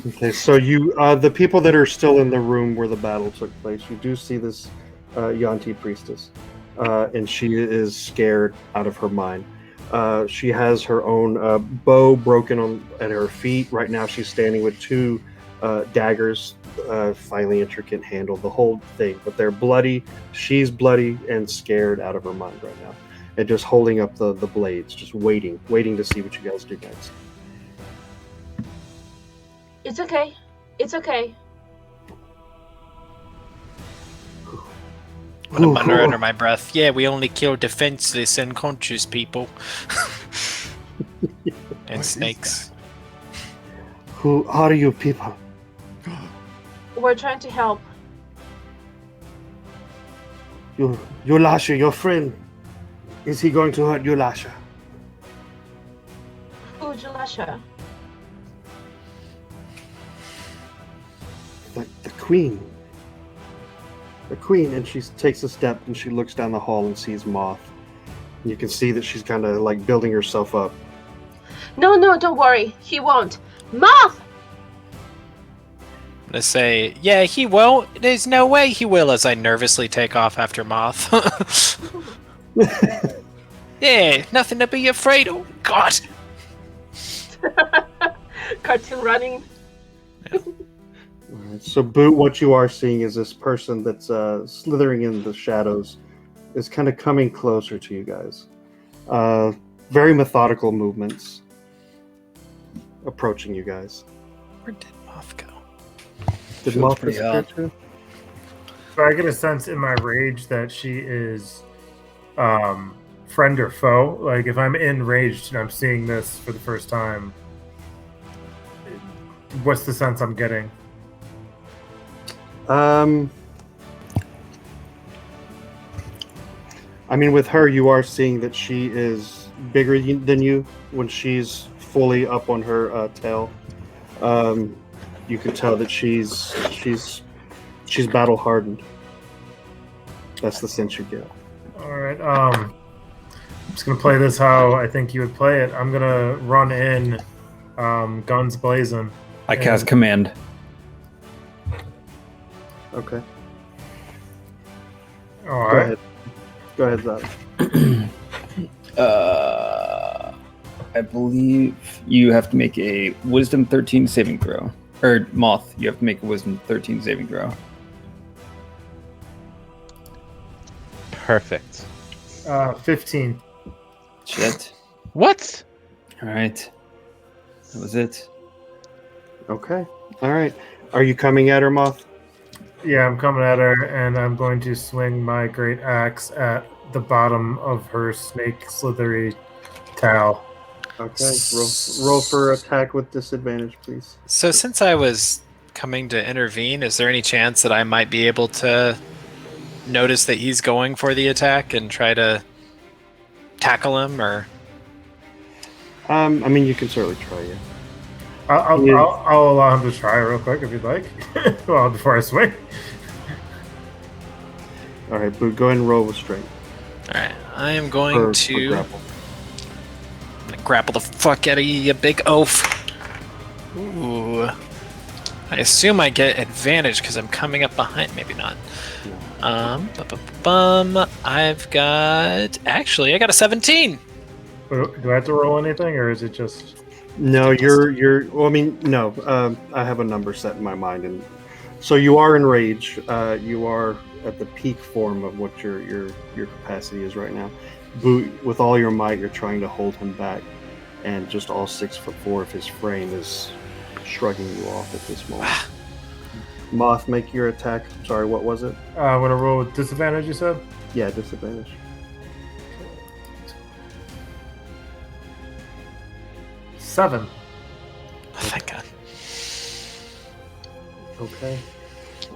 Speaker 1: Okay, so you, the people that are still in the room where the battle took place, you do see this Yanti priestess, and she is scared out of her mind. She has her own bow broken at her feet. Right now she's standing with two daggers, finely intricate handle, the whole thing. But they're bloody. She's bloody and scared out of her mind right now. And just holding up the blades, just waiting to see what you guys do next.
Speaker 7: It's okay. It's okay.
Speaker 3: I'm going to mutter under my breath. Yeah, we only kill defenseless, unconscious people. And snakes.
Speaker 1: Who are you people?
Speaker 7: We're trying to help.
Speaker 1: Yulasha, your friend. Is he going to hurt Yulasha?
Speaker 7: Who's Yulasha?
Speaker 1: The queen. The queen, and she takes a step and she looks down the hall and sees Moth. You can see that she's kind of like building herself up.
Speaker 7: No, don't worry. He won't. Moth!
Speaker 3: I'm going to say, yeah, he won't. There's no way he will, as I nervously take off after Moth. Yeah, nothing to be afraid of. God!
Speaker 7: Cartoon running.
Speaker 1: Alright, so Boot, what you are seeing is this person that's slithering in the shadows is kind of coming closer to you guys. Very methodical movements approaching you guys.
Speaker 3: Where did Moth go?
Speaker 1: Did
Speaker 6: Feels
Speaker 1: Moth
Speaker 6: pretty
Speaker 1: disappear
Speaker 6: odd.
Speaker 1: too?
Speaker 2: So I get a sense in my rage that she is friend or foe. Like if I'm enraged and I'm seeing this for the first time, what's the sense I'm getting?
Speaker 1: I mean, with her, you are seeing that she is bigger than you when she's fully up on her tail. You can tell that she's battle hardened. That's the sense you get.
Speaker 2: All right. I'm just gonna play this how I think you would play it. I'm gonna run in, guns blazing.
Speaker 6: I cast command.
Speaker 1: Okay.
Speaker 2: All
Speaker 1: Go
Speaker 2: right.
Speaker 1: ahead. Go ahead, Zach.
Speaker 6: I believe you have to make a Wisdom 13 saving throw. Or Moth, you have to make a Wisdom 13 saving throw.
Speaker 5: Perfect.
Speaker 2: 15.
Speaker 6: Shit.
Speaker 5: What?
Speaker 6: All right. That was it.
Speaker 1: Okay. All right. Are you coming at her, Moth?
Speaker 2: Yeah, I'm coming at her, and I'm going to swing my great axe at the bottom of her snake slithery tail.
Speaker 1: Okay. Roll for attack with disadvantage, please.
Speaker 3: So since I was coming to intervene, is there any chance that I might be able to notice that he's going for the attack and try to tackle him, or?
Speaker 1: I mean, you can certainly try, yeah.
Speaker 2: I'll allow him to try real quick if you'd like. Well, before I swing.
Speaker 1: All right, Boot, go ahead and roll with strength.
Speaker 3: All right, I am going to
Speaker 1: grapple.
Speaker 3: grapple the fuck out of you, you big oaf. Ooh. I assume I get advantage because I'm coming up behind. Maybe not. I've got... Actually, I got a 17.
Speaker 2: Do I have to roll anything, or is it just...
Speaker 1: No, you're. Well, I mean, no. I have a number set in my mind, and so you are enraged. You are at the peak form of what your capacity is right now. Boot, with all your might, you're trying to hold him back, and just all 6'4" of his frame is shrugging you off at this moment. Moth, make your attack. Sorry, what was it?
Speaker 2: I'm going to roll with disadvantage, you said?
Speaker 1: Yeah, disadvantage.
Speaker 2: 7.
Speaker 3: Oh, thank God.
Speaker 1: Okay.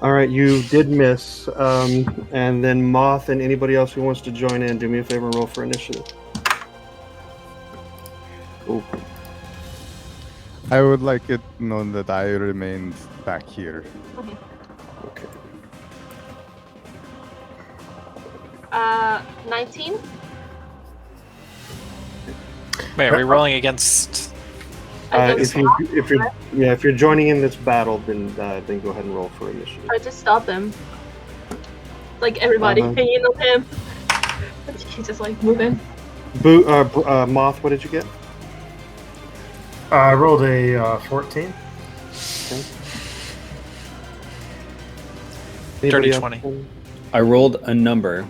Speaker 1: All right, you did miss. And then Moth and anybody else who wants to join in, do me a favor and roll for initiative. Ooh.
Speaker 4: I would like it known that I remained back here.
Speaker 1: Okay.
Speaker 7: 19.
Speaker 3: Wait, are we rolling against?
Speaker 7: Against
Speaker 1: if you're joining in this battle, then go ahead and roll for initiative.
Speaker 7: I just stop him. Like everybody hanging on him. He's just like moving.
Speaker 1: Moth, what did you get?
Speaker 2: I rolled a 14.
Speaker 1: Okay.
Speaker 3: Dirty
Speaker 1: Anybody
Speaker 3: 20.
Speaker 1: else?
Speaker 6: I rolled a number,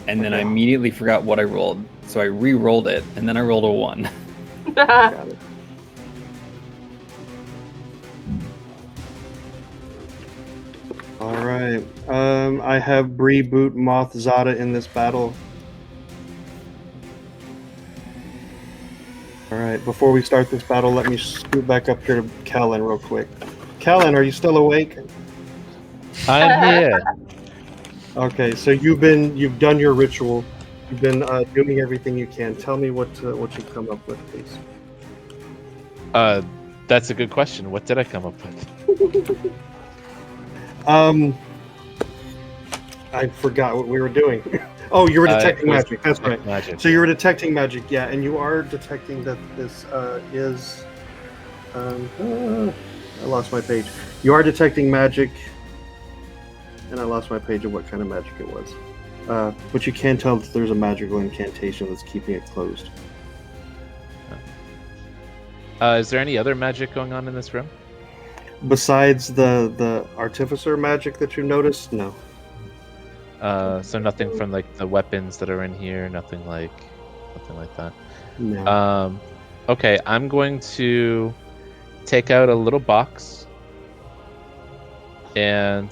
Speaker 6: and then I immediately forgot what I rolled. So I re-rolled it, and then I rolled a 1.
Speaker 1: Got it. All right. I have Bree, Boot, Moth, Zada in this battle. All right. Before we start this battle, let me scoot back up here to Callan real quick. Callan, are you still awake?
Speaker 5: I'm here.
Speaker 1: Okay. So you've done your ritual. You've been doing everything you can. Tell me what you come up with, please.
Speaker 5: That's a good question. What did I come up with?
Speaker 1: I forgot what we were doing. Oh, you were detecting magic. That's right.
Speaker 5: Magic.
Speaker 1: So you were detecting magic, yeah, and you are detecting that this is. I lost my page. You are detecting magic, and I lost my page of what kind of magic it was. But you can tell that there's a magical incantation that's keeping it closed.
Speaker 5: Is there any other magic going on in this room?
Speaker 1: Besides the artificer magic that you noticed, no.
Speaker 5: So nothing from like the weapons that are in here. Nothing like that.
Speaker 1: No.
Speaker 5: Okay, I'm going to take out a little box and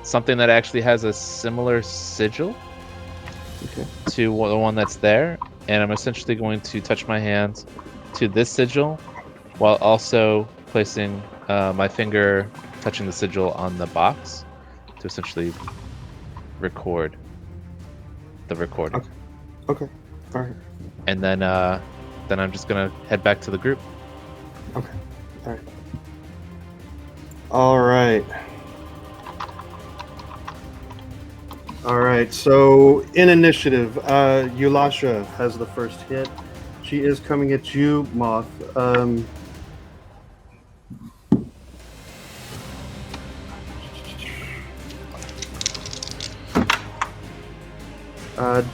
Speaker 5: something that actually has a similar sigil to the one that's there, and I'm essentially going to touch my hand to this sigil while also placing my finger touching the sigil on the box to essentially record the recording.
Speaker 1: Okay. All right.
Speaker 5: And then I'm just gonna head back to the group.
Speaker 1: Okay. All right. All right. So in initiative, Yulasha has the first hit. She is coming at you, Moth.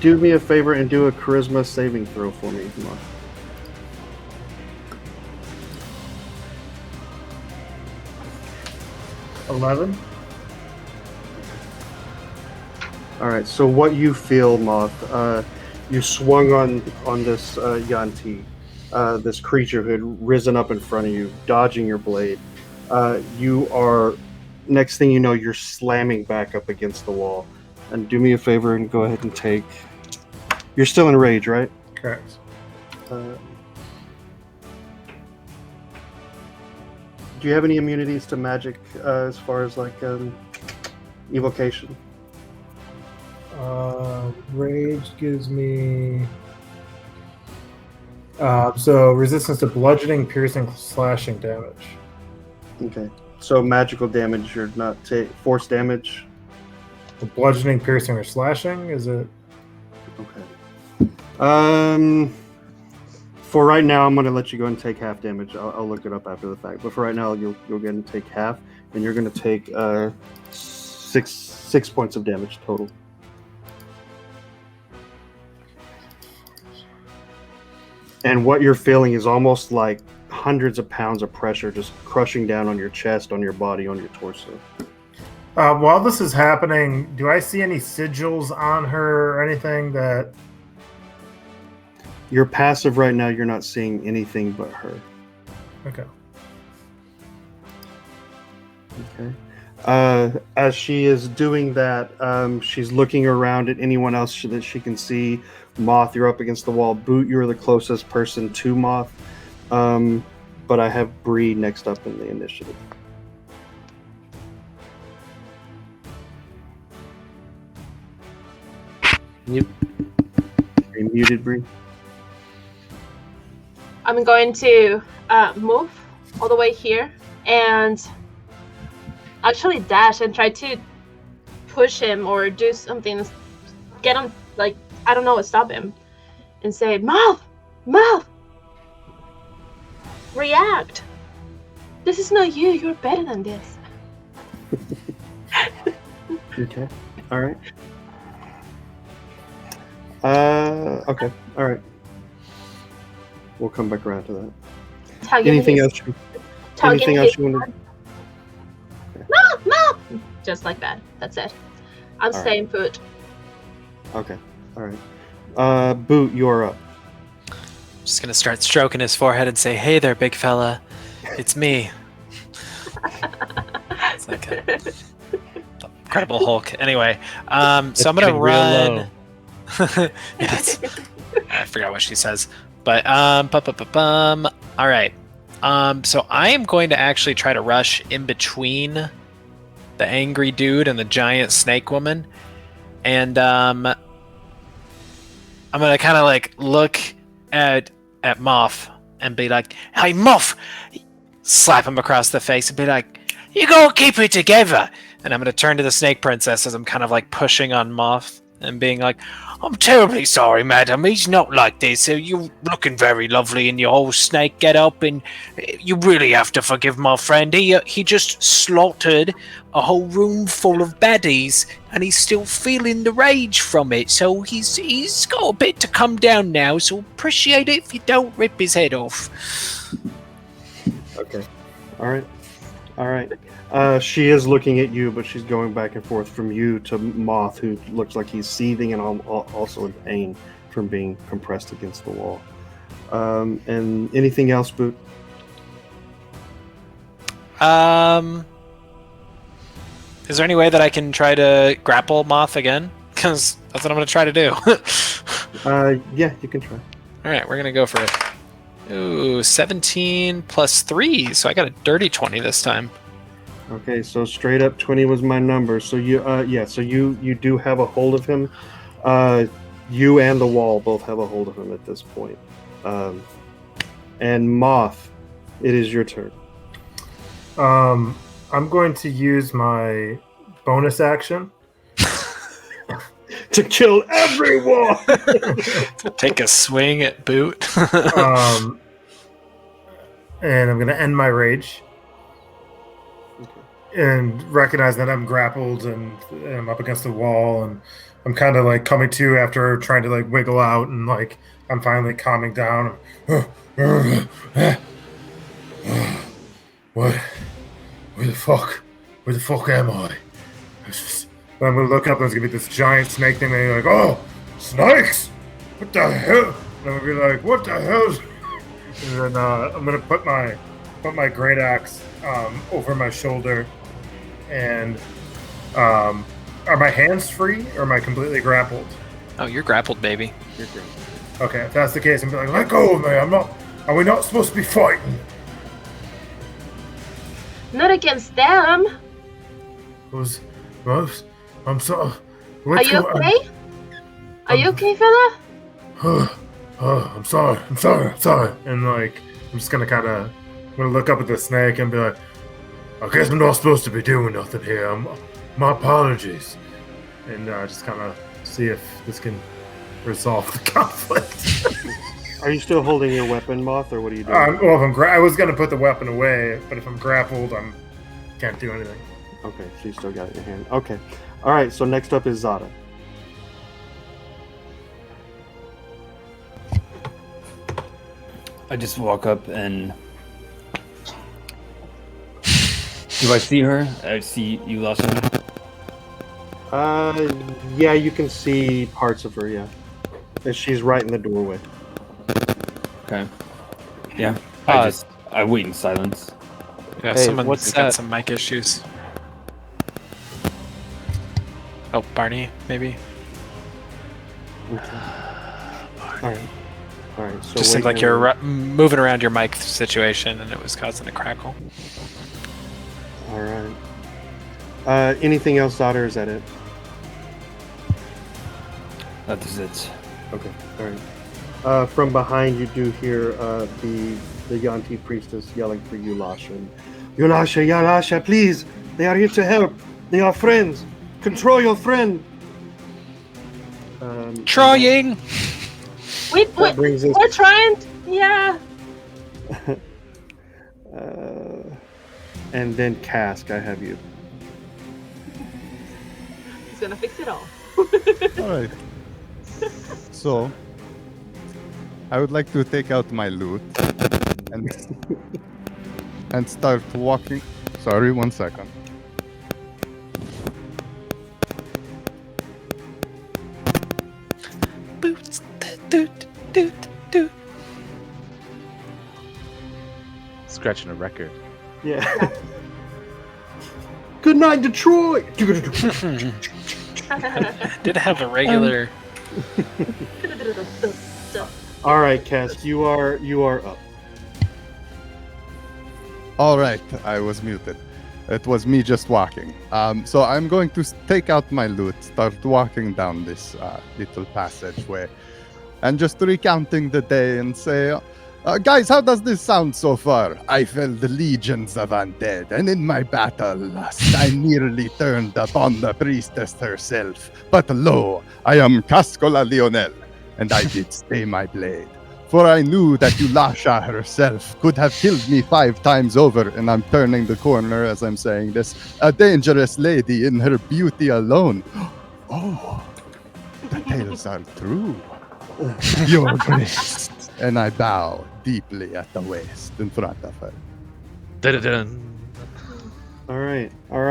Speaker 1: Do me a favor and do a charisma saving throw for me, Moth.
Speaker 2: $11.
Speaker 1: All right. So what you feel, Moth? You swung on this Yanti, this creature who had risen up in front of you, dodging your blade. You are, next thing you know, you're slamming back up against the wall. And do me a favor and go ahead and take. You're still in rage, right?
Speaker 2: Correct.
Speaker 1: Do you have any immunities to magic as far as like evocation?
Speaker 2: Rage gives me so resistance to bludgeoning, piercing, slashing damage.
Speaker 1: Okay. So magical damage, you're not force damage.
Speaker 2: The bludgeoning, piercing, or slashing, is it?
Speaker 1: Okay. For right now, I'm going to let you go and take half damage. I'll look it up after the fact. But for right now, you'll go ahead and take half, and you're going to take 6 points of damage total. And what you're feeling is almost like hundreds of pounds of pressure just crushing down on your chest, on your body, on your torso.
Speaker 2: While this is happening, do I see any sigils on her or anything that...
Speaker 1: You're passive right now. You're not seeing anything but her.
Speaker 2: Okay.
Speaker 1: As she is doing that, she's looking around at anyone else that she can see. Moth, you're up against the wall. Boot, you're the closest person to Moth. But I have Bree next up in the initiative.
Speaker 5: Yep.
Speaker 1: Are you muted, Bree?
Speaker 7: I'm going to move all the way here and actually dash and try to push him or do something, get him, like, I don't know, stop him, and say, Moth! React! This is not you, you're better than this.
Speaker 1: Okay. All right. Okay. All right. We'll come back around to that. Anything else? Anything else you want to?
Speaker 7: No! Just like that. That's it. I'm staying put.
Speaker 1: Okay. All right. Boot, you're up.
Speaker 3: Just gonna start stroking his forehead and say, "Hey there, big fella, it's me." It's like a Incredible Hulk. Anyway, so I'm gonna run. Yes, I forgot what she says, but all right. So I am going to actually try to rush in between the angry dude and the giant snake woman, and I'm gonna kind of like look at Moth and be like, "Hey, Moth!" Slap him across the face and be like, "You gotta keep it together." And I'm gonna turn to the Snake Princess as I'm kind of like pushing on Moth and being like, "I'm terribly sorry, madam. He's not like this. You're looking very lovely in your whole snake get-up, and you really have to forgive my friend. He just slaughtered a whole room full of baddies, and he's still feeling the rage from it. So he's got a bit to come down now. So appreciate it if you don't rip his head off."
Speaker 1: Okay. All right. She is looking at you, but she's going back and forth from you to Moth, who looks like he's seething and also in pain from being compressed against the wall. And anything else, Boot?
Speaker 3: Is there any way that I can try to grapple Moth again? Because that's what I'm going to try to do.
Speaker 1: Yeah, you can try.
Speaker 3: All right, we're going to go for it. Ooh, 17 plus 3, so I got a dirty 20 this time.
Speaker 1: Okay, so straight up 20 was my number. So you do have a hold of him. You and the wall both have a hold of him at this point. And Moth, it is your turn.
Speaker 2: I'm going to use my bonus action
Speaker 1: to kill everyone.
Speaker 3: To take a swing at Boot.
Speaker 2: And I'm going to end my rage. And recognize that I'm grappled and I'm up against the wall, and I'm kind of like coming to after trying to like wiggle out, and like I'm finally calming down. What? Where the fuck am I? I'm gonna look up and there's gonna be this giant snake thing, and you're like, "Oh, snakes! What the hell?" And I'm gonna be like, "What the hell?" And then I'm gonna put my great axe over my shoulder. And are my hands free, or am I completely grappled?
Speaker 3: Oh, you're grappled, baby.
Speaker 1: You're great.
Speaker 2: Okay, if that's the case, I'm like, "Let go of me! Are we not supposed to be fighting?"
Speaker 7: Not against them.
Speaker 2: I'm sorry.
Speaker 7: Are you okay? Are you okay, fella?
Speaker 2: I'm sorry. And like, I'm just gonna look up at the snake and be like, "I guess I'm not supposed to be doing nothing here. My apologies." And just kind of see if this can resolve the conflict.
Speaker 1: Are you still holding your weapon, Moth, or what are you doing?
Speaker 2: Well, if I was going to put the weapon away, but if I'm grappled, I can't do anything.
Speaker 1: Okay, so you still got it in your hand. Okay. All right, so next up is Zada.
Speaker 6: I just walk up and... Do I see her? I see you, Lawson.
Speaker 1: Yeah, you can see parts of her, yeah. And she's right in the doorway.
Speaker 6: Okay. Yeah. I wait in silence.
Speaker 3: Yeah,
Speaker 5: Hey,
Speaker 3: someone's
Speaker 5: what's
Speaker 3: got
Speaker 5: that?
Speaker 3: some mic issues. Oh, Barney, maybe?
Speaker 1: Okay. All right. So
Speaker 3: Just seemed like you're moving around your mic situation, and it was causing a crackle.
Speaker 1: All right. Anything else, Zada, or is that it?
Speaker 6: That is it.
Speaker 1: Okay. All right. From behind, you do hear the Yanti priestess yelling for Yulasha. Yulasha, please! They are here to help. They are friends. Control your friend.
Speaker 3: Trying.
Speaker 7: We're trying. Yeah.
Speaker 1: And then Cask, I have you.
Speaker 7: He's gonna fix it all.
Speaker 4: All right. So, I would like to take out my loot and start walking. Sorry, 1 second.
Speaker 3: Boots. Doot, doot, doot.
Speaker 5: Scratching a record.
Speaker 1: Yeah. Good night, Detroit.
Speaker 3: Did have a regular.
Speaker 1: All right, Cask, you are up.
Speaker 4: All right, I was muted. It was me just walking. So I'm going to take out my loot, start walking down this little passageway, and just recounting the day and say, guys, how does this sound so far? I felled the legions of undead, and in my battle lust, I nearly turned upon the priestess herself. But lo, I am Cascola Lionel, and I did stay my blade. For I knew that Yulasha herself could have killed me 5 times over, and I'm turning the corner as I'm saying this. A dangerous lady in her beauty alone. Oh, the tales are true. Your Grace. And I bow deeply at the waist in front of her.
Speaker 5: Dun-dun-dun.
Speaker 1: All right. All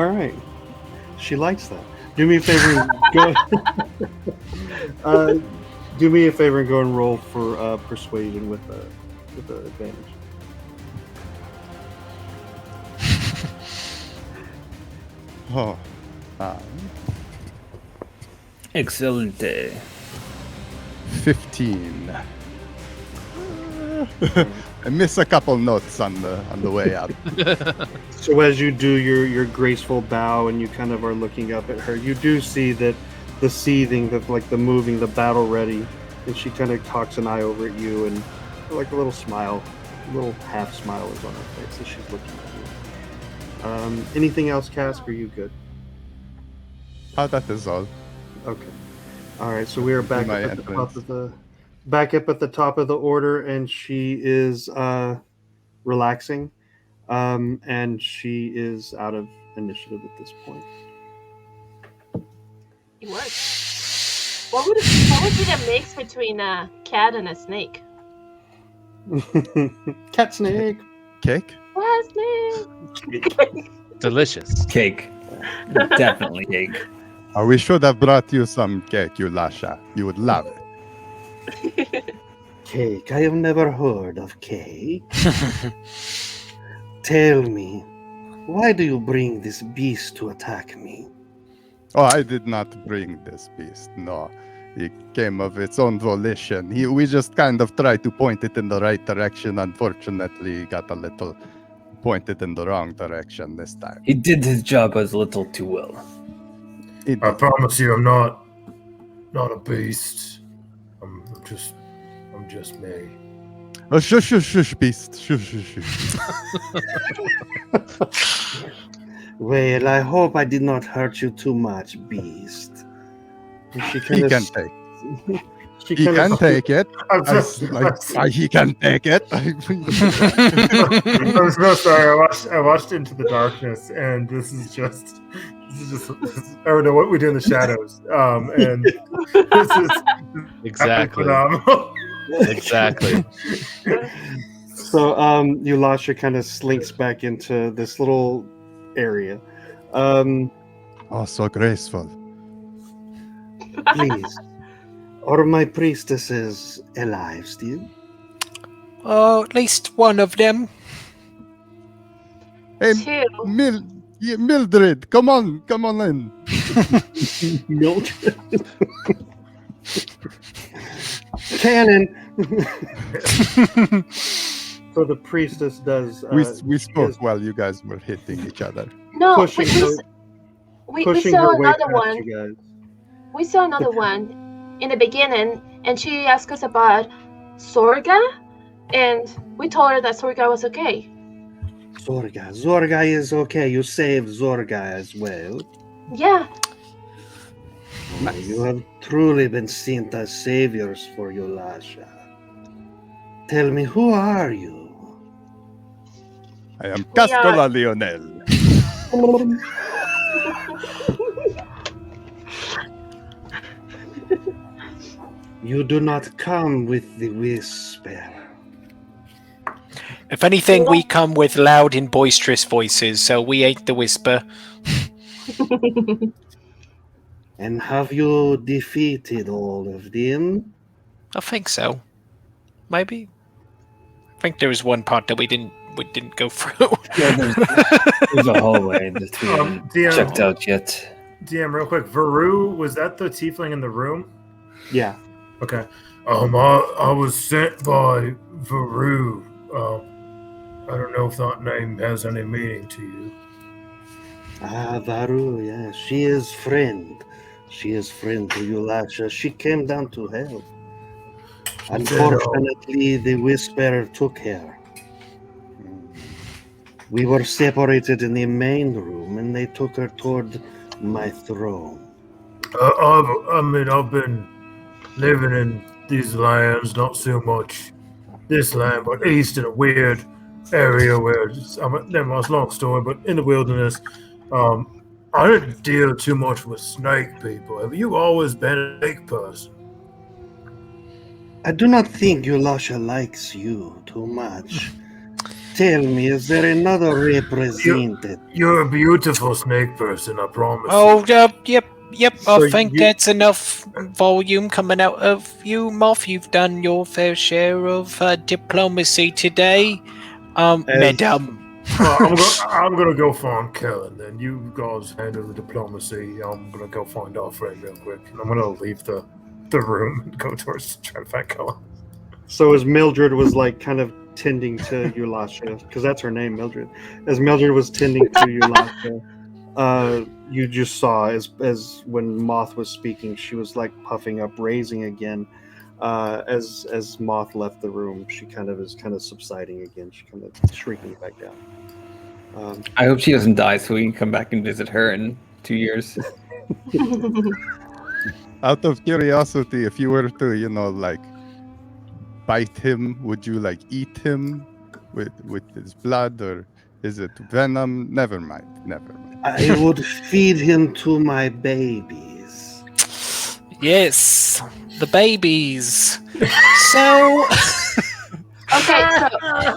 Speaker 1: right. She likes that. Do me a favor and go. Do me a favor and go and roll for persuasion with the advantage.
Speaker 4: Oh,
Speaker 6: Excelente.
Speaker 4: 15. I miss a couple notes on the way up.
Speaker 1: So as you do your graceful bow and you kind of are looking up at her, you do see that the seething, the moving, the battle ready, and she kind of cocks an eye over at you and like a little smile, a little half smile is on her face as she's looking at you. Anything else, Cask? Are you good?
Speaker 4: That is all.
Speaker 1: Okay. All right. So we are back
Speaker 4: My
Speaker 1: up at the top
Speaker 4: entrance.
Speaker 1: of the top of the order, and she is relaxing, and she is out of initiative at this point.
Speaker 7: It works. What would be the mix between a cat and a snake?
Speaker 1: Cat snake.
Speaker 4: Cake?
Speaker 7: What snake?
Speaker 5: Delicious.
Speaker 6: Cake. Definitely cake.
Speaker 4: We should have brought you some cake, Yulasha. You would love it.
Speaker 1: Cake. I have never heard of cake. Tell me, why do you bring this beast to attack me?
Speaker 4: Oh, I did not bring this beast. No, it came of its own volition. We just kind of tried to point it in the right direction. Unfortunately, got a little pointed in the wrong direction this time.
Speaker 6: He did his job a little too well.
Speaker 2: I promise you, I'm not a beast. I'm just me.
Speaker 4: Oh, shush, beast. Shush.
Speaker 1: Well, I hope I did not hurt you too much, beast.
Speaker 4: He can take. He can take it. He can take it.
Speaker 2: I'm so sorry. I watched Into the Darkness, and this is just I don't know what we do in the shadows. And this is
Speaker 5: Exactly.
Speaker 2: phenomenal.
Speaker 5: Exactly.
Speaker 1: So, Yulasha kind of slinks back into this little area.
Speaker 4: Oh, so graceful.
Speaker 1: Please, are my priestesses alive still?
Speaker 3: Oh, at least one of them.
Speaker 4: Hey,
Speaker 7: Two.
Speaker 4: Mildred, come on in.
Speaker 1: Mildred. Cannon. So the priestess does.
Speaker 4: We spoke while you guys were hitting each other.
Speaker 7: No,
Speaker 1: pushing
Speaker 7: we
Speaker 1: her
Speaker 7: saw
Speaker 1: way
Speaker 7: another
Speaker 1: past
Speaker 7: one.
Speaker 1: you guys.
Speaker 7: We saw another one in the beginning, and she asked us about Sorga, and we told her that Sorga was okay.
Speaker 1: Zorga is okay. You saved Zorga as well.
Speaker 7: Yeah.
Speaker 1: Oh, you have truly been sent as saviors for Yulasha. Tell me, who are you?
Speaker 4: I am
Speaker 7: We are-
Speaker 4: Cascola Lionel.
Speaker 1: You do not come with the whisper.
Speaker 3: If anything, we come with loud and boisterous voices, so we ain't the whisper.
Speaker 1: And have you defeated all of them?
Speaker 3: I think so. Maybe. I think there was one part that we didn't go through.
Speaker 6: Yeah, there's a hallway that we haven't
Speaker 2: DM.
Speaker 6: checked out yet.
Speaker 2: DM, real quick. Varu, was that the tiefling in the room?
Speaker 1: Yeah.
Speaker 2: Okay. I was sent by Varu. I don't know if that name has any meaning to you.
Speaker 1: Ah, Varu, yeah. She is friend. She is friend to Yulasha. She came down to help. Unfortunately, the whisperer took her. We were separated in the main room, and they took her toward my throne.
Speaker 2: I've been living in these lands, not so much this land, but east in a weird area where it's long story, but in the wilderness, I didn't deal too much with snake people. Have you always been a snake person?
Speaker 1: I do not think Yulasha likes you too much. Tell me, is there another represented?
Speaker 2: You're a beautiful snake person, I promise.
Speaker 3: Oh, yep.
Speaker 1: So
Speaker 3: I think that's enough volume coming out of you, Moth. You've done your fair share of diplomacy today, Madam.
Speaker 2: I'm gonna go find Kellen, and you guys handle the diplomacy. I'm gonna go find our friend real quick, and I'm gonna leave the room and go towards trying to find Kellen.
Speaker 1: So as Mildred was like kind of tending to Yulasha, because that's her name, Mildred. As Mildred was tending to Yulasha, you just saw as when Moth was speaking, she was like puffing up, raising again. As Moth left the room, she kind of subsiding again. She kind of shrinking back down.
Speaker 6: I hope she doesn't die so we can come back and visit her in 2 years.
Speaker 4: Out of curiosity, if you were to, like, bite him, would you like eat him with his blood, or is it venom? Never mind.
Speaker 1: I would feed him to my babies.
Speaker 3: Yes, the babies. So.
Speaker 7: Okay, so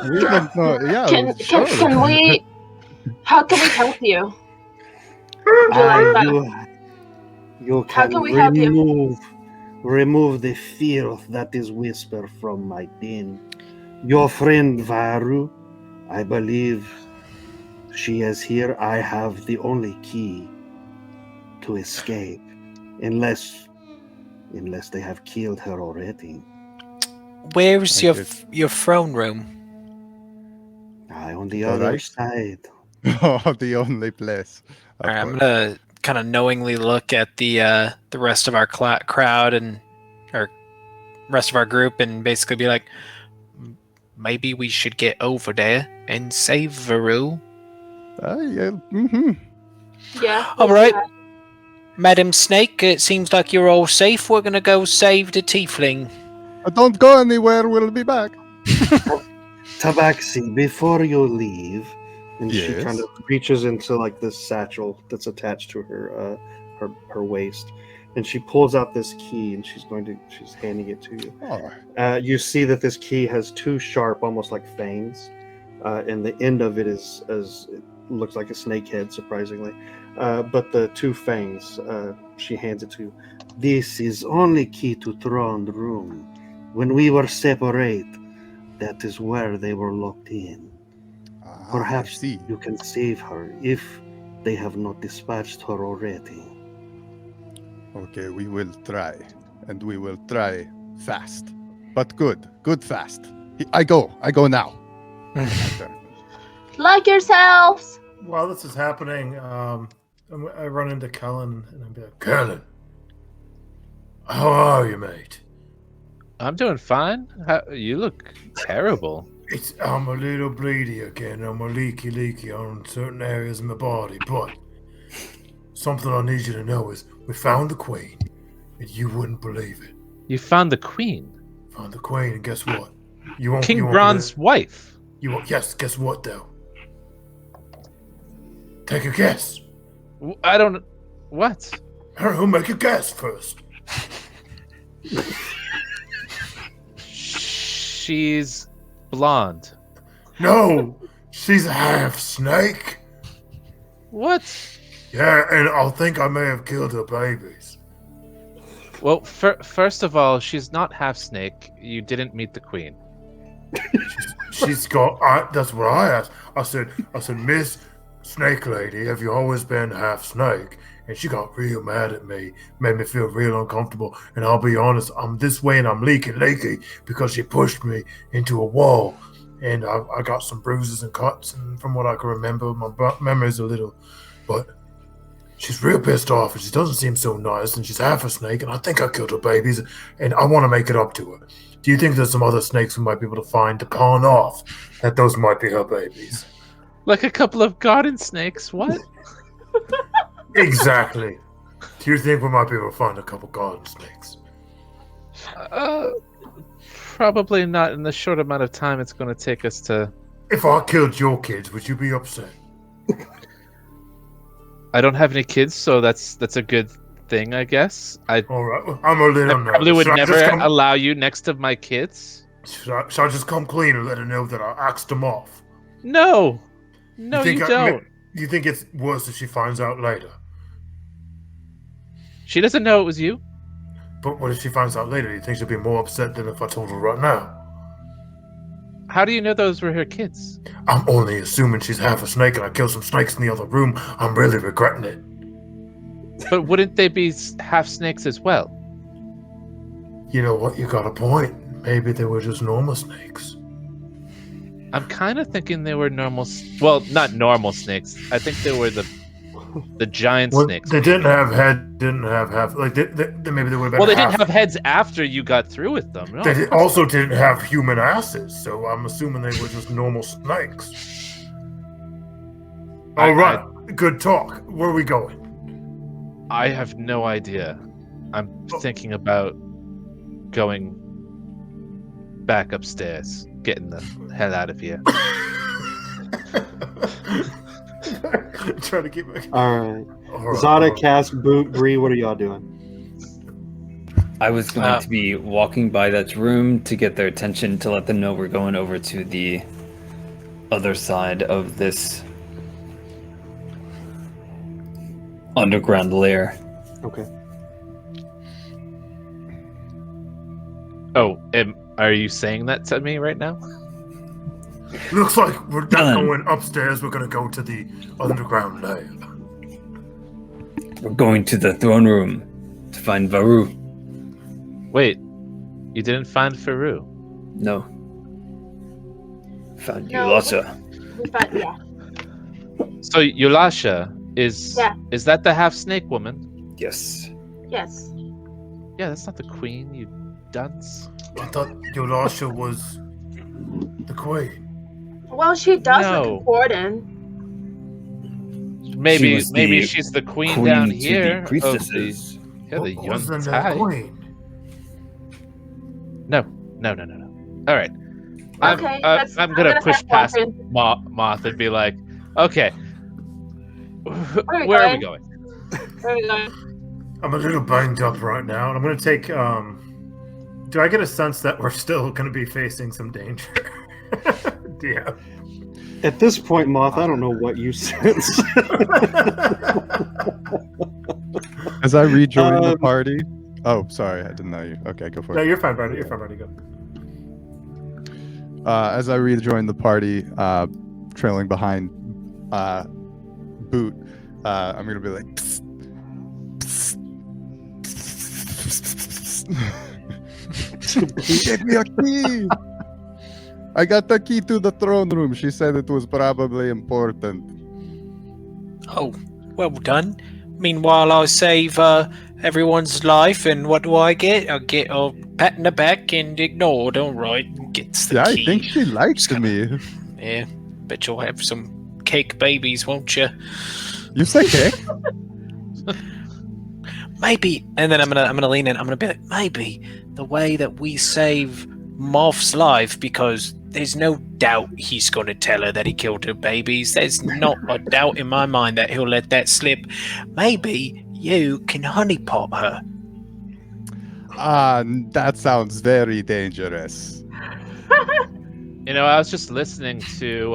Speaker 4: We don't know. Yeah, sure.
Speaker 7: can we? How can we help you?
Speaker 1: You
Speaker 7: How
Speaker 1: can
Speaker 7: can we help you?
Speaker 1: remove the filth that is whispered from my den. Your friend Varu, I believe she is here. I have the only key to escape, unless they have killed her already.
Speaker 3: Where's your throne room?
Speaker 1: On the other side.
Speaker 4: Oh, the only place.
Speaker 3: All right, I'm gonna kind of knowingly look at the rest of our crowd and or rest of our group, and basically be like, maybe we should get over there and save Varu.
Speaker 4: Yeah.
Speaker 7: Yeah.
Speaker 3: All right, Madam Snake. It seems like you're all safe. We're gonna go save the tiefling.
Speaker 4: Don't go anywhere. We'll be back.
Speaker 1: Tabaxi, before you leave, and
Speaker 4: Yes.
Speaker 1: she kind of reaches into like this satchel that's attached to her her waist, and she pulls out this key, and she's handing it to you.
Speaker 4: Oh.
Speaker 1: You see that this key has two sharp, almost like fangs, and the end of it it looks like a snake head, surprisingly. But the two fangs, she hands it to you. This is only key to throne room. When we were separate, that is where they were locked in. Perhaps you can save her if they have not dispatched her already.
Speaker 4: Okay, we will try, and we will try fast, but good fast. I go now.
Speaker 7: Like yourselves.
Speaker 2: While this is happening, I run into Kellen, and I'm like, Kellen, How are you, mate?
Speaker 5: I'm doing fine. You look terrible.
Speaker 2: I'm a little bleedy again. I'm a leaky on certain areas of my body. But something I need you to know is we found the queen, and you wouldn't believe it.
Speaker 5: You found the queen.
Speaker 2: Found the queen, and guess what? You won't.
Speaker 5: King Bron's wife.
Speaker 2: You won't. Yes. Guess what, though? Take a guess.
Speaker 5: I don't. What?
Speaker 2: Who'll make a guess first?
Speaker 5: She's blonde.
Speaker 2: No, she's half snake.
Speaker 5: What?
Speaker 2: Yeah, and I think I may have killed her babies.
Speaker 5: Well, first of all, she's not half snake. You didn't meet the queen.
Speaker 2: She's got. That's what I asked. I said, Miss Snake Lady, have you always been half snake? And she got real mad at me, made me feel real uncomfortable. And I'll be honest, I'm this way and I'm leaky because she pushed me into a wall. And I got some bruises and cuts. And from what I can remember, my memory's a little. But she's real pissed off and she doesn't seem so nice. And she's half a snake. And I think I killed her babies. And I want to make it up to her. Do you think there's some other snakes we might be able to find to pawn off that those might be her babies?
Speaker 5: Like a couple of garden snakes. What?
Speaker 2: Exactly. Do you think we might be able to find a couple garden snakes?
Speaker 5: Probably not in the short amount of time it's going to take us to...
Speaker 2: If I killed your kids, would you be upset?
Speaker 5: I don't have any kids, so that's a good thing, I guess.
Speaker 2: All right. Well, I'm a little nervous.
Speaker 5: Probably would
Speaker 2: Should
Speaker 5: never allow you next to my kids.
Speaker 2: Should I just come clean and let her know that I axed them off?
Speaker 5: No, you don't.
Speaker 2: You think it's worse if she finds out later?
Speaker 5: She doesn't know it was you.
Speaker 2: But what if she finds out later? Do you think she'll be more upset than if I told her right now?
Speaker 5: How do you know those were her kids?
Speaker 2: I'm only assuming she's half a snake and I killed some snakes in the other room. I'm really regretting it.
Speaker 5: But wouldn't they be half snakes as well?
Speaker 2: You know what? You got a point. Maybe they were just normal snakes.
Speaker 5: I'm kind of thinking they were normal... Well, not normal snakes. I think they were the giant snakes.
Speaker 2: They didn't have heads, didn't have half... Like, maybe they would have been
Speaker 5: Well, they didn't have heads after you got through with them. No.
Speaker 2: They also didn't have human asses, so I'm assuming they were just normal snakes. All right. Good talk. Where are we going?
Speaker 5: I have no idea. I'm thinking about going back upstairs, getting the hell out of here.
Speaker 2: Trying to keep it.
Speaker 1: All right. Zada, Cass, Boot, Bree, what are y'all doing?
Speaker 6: I was going to be walking by that room to get their attention to let them know we're going over to the other side of this underground lair.
Speaker 1: Okay.
Speaker 5: Oh, are you saying that to me right now?
Speaker 2: Looks like we're not going upstairs. We're going to go to the underground lair.
Speaker 6: We're going to the throne room to find Varu.
Speaker 5: Wait, you didn't find Faru?
Speaker 6: No. Found Yulasha.
Speaker 7: Yeah.
Speaker 5: So Yulasha is that the half snake woman?
Speaker 6: Yes.
Speaker 7: Yes.
Speaker 5: Yeah, that's not the queen, you dunce.
Speaker 2: I thought Yulasha was the queen.
Speaker 7: Well, she does
Speaker 5: No.
Speaker 7: look important.
Speaker 5: Maybe
Speaker 6: She was the
Speaker 5: she's the queen
Speaker 6: queen
Speaker 5: down
Speaker 6: to the
Speaker 5: here.
Speaker 6: priestesses.
Speaker 5: The
Speaker 2: Wasn't
Speaker 5: young
Speaker 2: that
Speaker 5: Tai.
Speaker 2: queen?
Speaker 5: No. All right.
Speaker 7: Okay,
Speaker 5: I'm gonna push
Speaker 7: have
Speaker 5: past
Speaker 7: Walton.
Speaker 5: Moth and be like, okay,
Speaker 7: Where
Speaker 5: where are we going?
Speaker 7: Where are we going?
Speaker 2: I'm a little banged up right now, and I'm going to take. Do I get a sense that we're still going to be facing some danger? Yeah.
Speaker 1: At this point, Moth, I don't know what you sense.
Speaker 4: As I rejoin the party. Oh, sorry, I didn't know you. Okay, go for
Speaker 2: No,
Speaker 4: it.
Speaker 2: you're fine, buddy. You're fine, buddy. Go.
Speaker 4: As I rejoin the party, trailing behind Boot, I'm gonna be like, psst, psst. She gave me a key. I got the key to the throne room. She said it was probably important.
Speaker 3: Oh, well done. Meanwhile, I save everyone's life, and what do I get? I get a pat in the back and ignored. All right, gets the key.
Speaker 4: I think she likes
Speaker 3: Just
Speaker 4: me.
Speaker 3: Yeah, bet you'll have some cake babies, won't you?
Speaker 4: You say cake?
Speaker 3: Maybe, and then I'm gonna lean in. I'm gonna be like, maybe the way that we save Moth's life, because there's no doubt he's gonna tell her that he killed her babies. There's not a doubt in my mind that he'll let that slip. Maybe you can honeypot her.
Speaker 4: That sounds very dangerous.
Speaker 5: You know, I was just listening to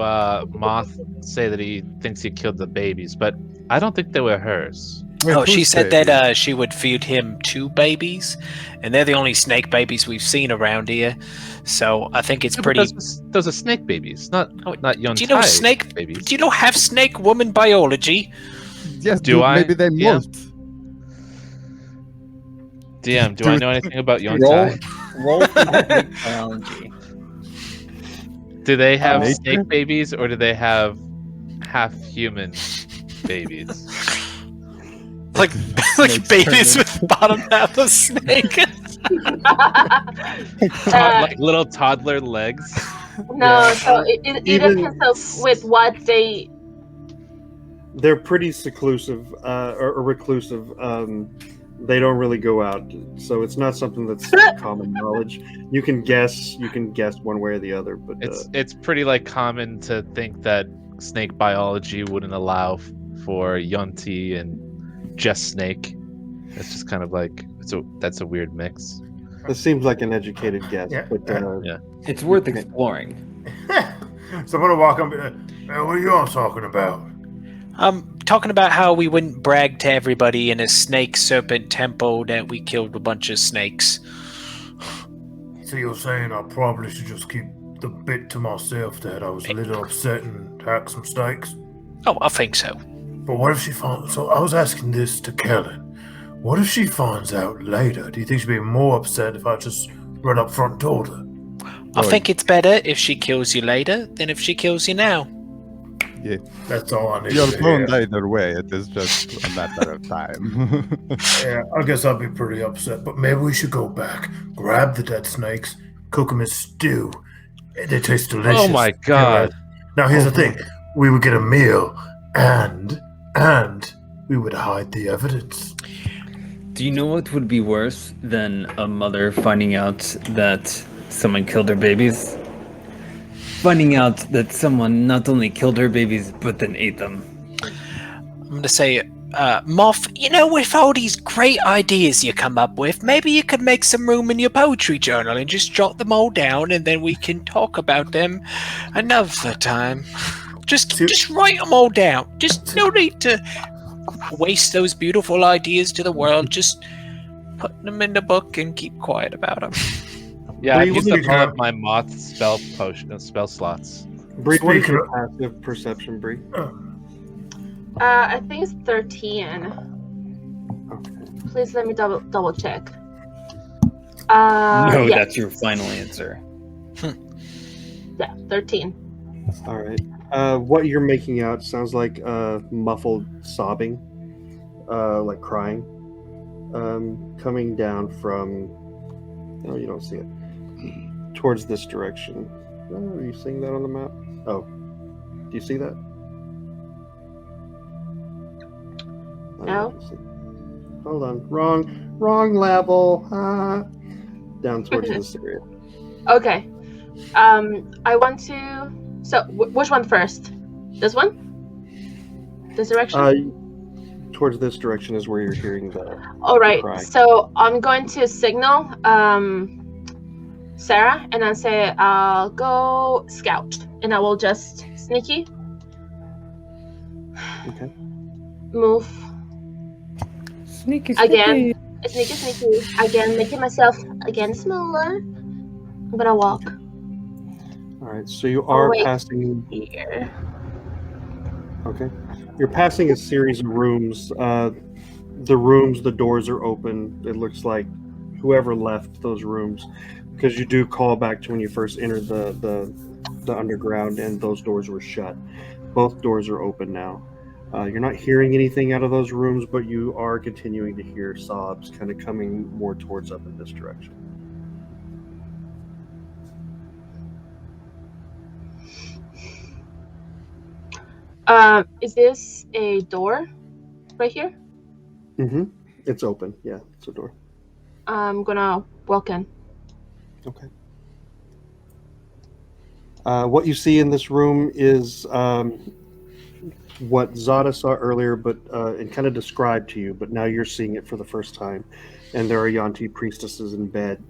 Speaker 5: Moth say that he thinks he killed the babies, but I don't think they were hers.
Speaker 3: Oh, she said that she would feed him 2 babies, and they're the only snake babies we've seen around here. So I think it's pretty.
Speaker 5: Those are snake babies, not young.
Speaker 3: Do you know snake
Speaker 5: babies?
Speaker 3: Do you know half snake woman biology?
Speaker 4: Yes,
Speaker 5: Do I?
Speaker 4: Maybe they
Speaker 5: Yeah.
Speaker 4: molt.
Speaker 5: DM, do I know anything about young
Speaker 6: Roll for biology.
Speaker 5: Do they have
Speaker 4: Nature?
Speaker 5: snake babies, or do they have half human babies?
Speaker 3: Like babies with the bottom half of snake.
Speaker 5: Like little toddler legs.
Speaker 7: No, so it
Speaker 1: Even-
Speaker 7: depends with what they.
Speaker 1: They're pretty seclusive or reclusive. They don't really go out, so it's not something that's common knowledge. You can guess one way or the other, but
Speaker 5: It's pretty like common to think that snake biology wouldn't allow for Yunti and just snake. It's just kind of like that's a weird mix.
Speaker 1: it seems like an educated guess.
Speaker 2: Yeah.
Speaker 1: But
Speaker 5: Yeah.
Speaker 6: It's worth exploring.
Speaker 2: So I'm gonna walk up. Man, what are you all talking about?
Speaker 3: Talking about how we wouldn't brag to everybody in a snake serpent temple that we killed a bunch of snakes.
Speaker 2: So you're saying I probably should just keep the bit to myself that I was a little upset and hacked some snakes?
Speaker 3: Oh, I think so.
Speaker 2: But what if she finds... So I was asking this to Kellen. What if she finds out later? Do you think she'd be more upset if I just run up front and told her?
Speaker 3: I think it's better if she kills you later than if she kills you now.
Speaker 4: Yeah.
Speaker 2: That's all I need
Speaker 4: You're
Speaker 2: to
Speaker 4: boned
Speaker 2: hear.
Speaker 4: either way. It is just a matter of time.
Speaker 2: Yeah, I guess I'll be pretty upset. But maybe we should go back, grab the dead snakes, cook them as stew. They taste delicious.
Speaker 5: Oh my god.
Speaker 2: Now here's the thing. We would get a meal and we would hide the evidence.
Speaker 6: Do you know what would be worse than a mother finding out that someone killed her babies? Finding out that someone not only killed her babies, but then ate them.
Speaker 3: I'm going to say, Moth, you know, with all these great ideas you come up with, maybe you could make some room in your poetry journal and just jot them all down, and then we can talk about them another time. Just write them all down. Just no need to waste those beautiful ideas to the world. Just put them in the book and keep quiet about them.
Speaker 5: Yeah, I've
Speaker 2: Bree,
Speaker 5: used
Speaker 2: what
Speaker 5: up
Speaker 2: do you
Speaker 5: all
Speaker 2: have?
Speaker 5: of my moth spell slots.
Speaker 1: Bree, what is
Speaker 2: Speaking
Speaker 1: your passive perception, Bree?
Speaker 7: I think it's 13.
Speaker 1: Okay.
Speaker 7: Please let me double check.
Speaker 6: No,
Speaker 7: yeah,
Speaker 6: that's your final answer.
Speaker 7: yeah, 13.
Speaker 1: All right. What you're making out sounds like muffled sobbing, like crying, coming down from. No, you don't see it. Towards this direction. Oh, are you seeing that on the map? Oh, do you see that? I don't know if you see. Hold on. Wrong level. Down towards this area.
Speaker 7: Okay. I want to. So, which one first? This one? This direction?
Speaker 1: Towards this direction is where you're hearing the.
Speaker 7: All right.
Speaker 1: cry.
Speaker 7: So I'm going to signal Sarah, and I'll say I'll go scout, and I will just sneaky.
Speaker 1: Okay.
Speaker 7: Move
Speaker 6: Sneaky,
Speaker 7: again. Sneaky again, making myself again smaller. I'm gonna walk
Speaker 1: All right. So you are
Speaker 7: wait.
Speaker 1: passing.
Speaker 7: here.
Speaker 1: Okay. You're passing a series of rooms. The doors are open. It looks like whoever left those rooms, because you do call back to when you first entered the underground, and those doors were shut. Both doors are open now. You're not hearing anything out of those rooms, but you are continuing to hear sobs kind of coming more towards up in this direction.
Speaker 7: Is this a door right here?
Speaker 1: Mm-hmm. It's open. Yeah, it's a door.
Speaker 7: I'm gonna walk in.
Speaker 1: Okay. What you see in this room is what Zada saw earlier, but and kind of described to you, but now you're seeing it for the first time. And there are Yuan-Ti priestesses in bed,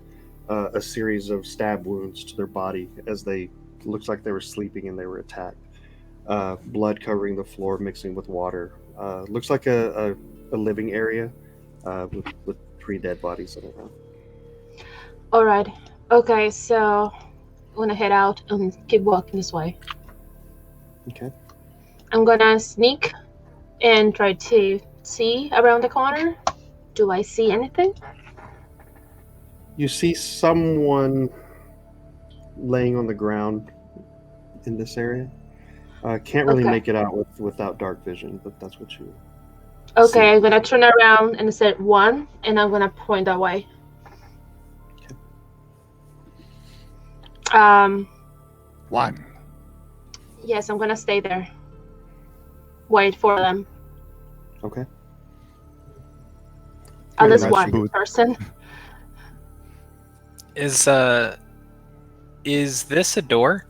Speaker 1: a series of stab wounds to their body as they looks like they were sleeping and they were attacked. Blood covering the floor, mixing with water. Looks like a living area with 3 dead bodies in it now.
Speaker 7: All right. Okay, so I'm gonna head out and keep walking this way.
Speaker 1: Okay.
Speaker 7: I'm gonna sneak and try to see around the corner. Do I see anything?
Speaker 1: You see someone laying on the ground in this area. Can't really
Speaker 7: Okay.
Speaker 1: make it out without dark vision, but that's what you.
Speaker 7: Okay,
Speaker 1: see.
Speaker 7: I'm gonna turn around and say 1, and I'm gonna point that way.
Speaker 1: Okay.
Speaker 4: 1.
Speaker 7: Yes, I'm gonna stay there. Wait for them.
Speaker 1: Okay.
Speaker 7: At least
Speaker 1: Nice
Speaker 7: one
Speaker 4: boot.
Speaker 7: person.
Speaker 3: Is this a door?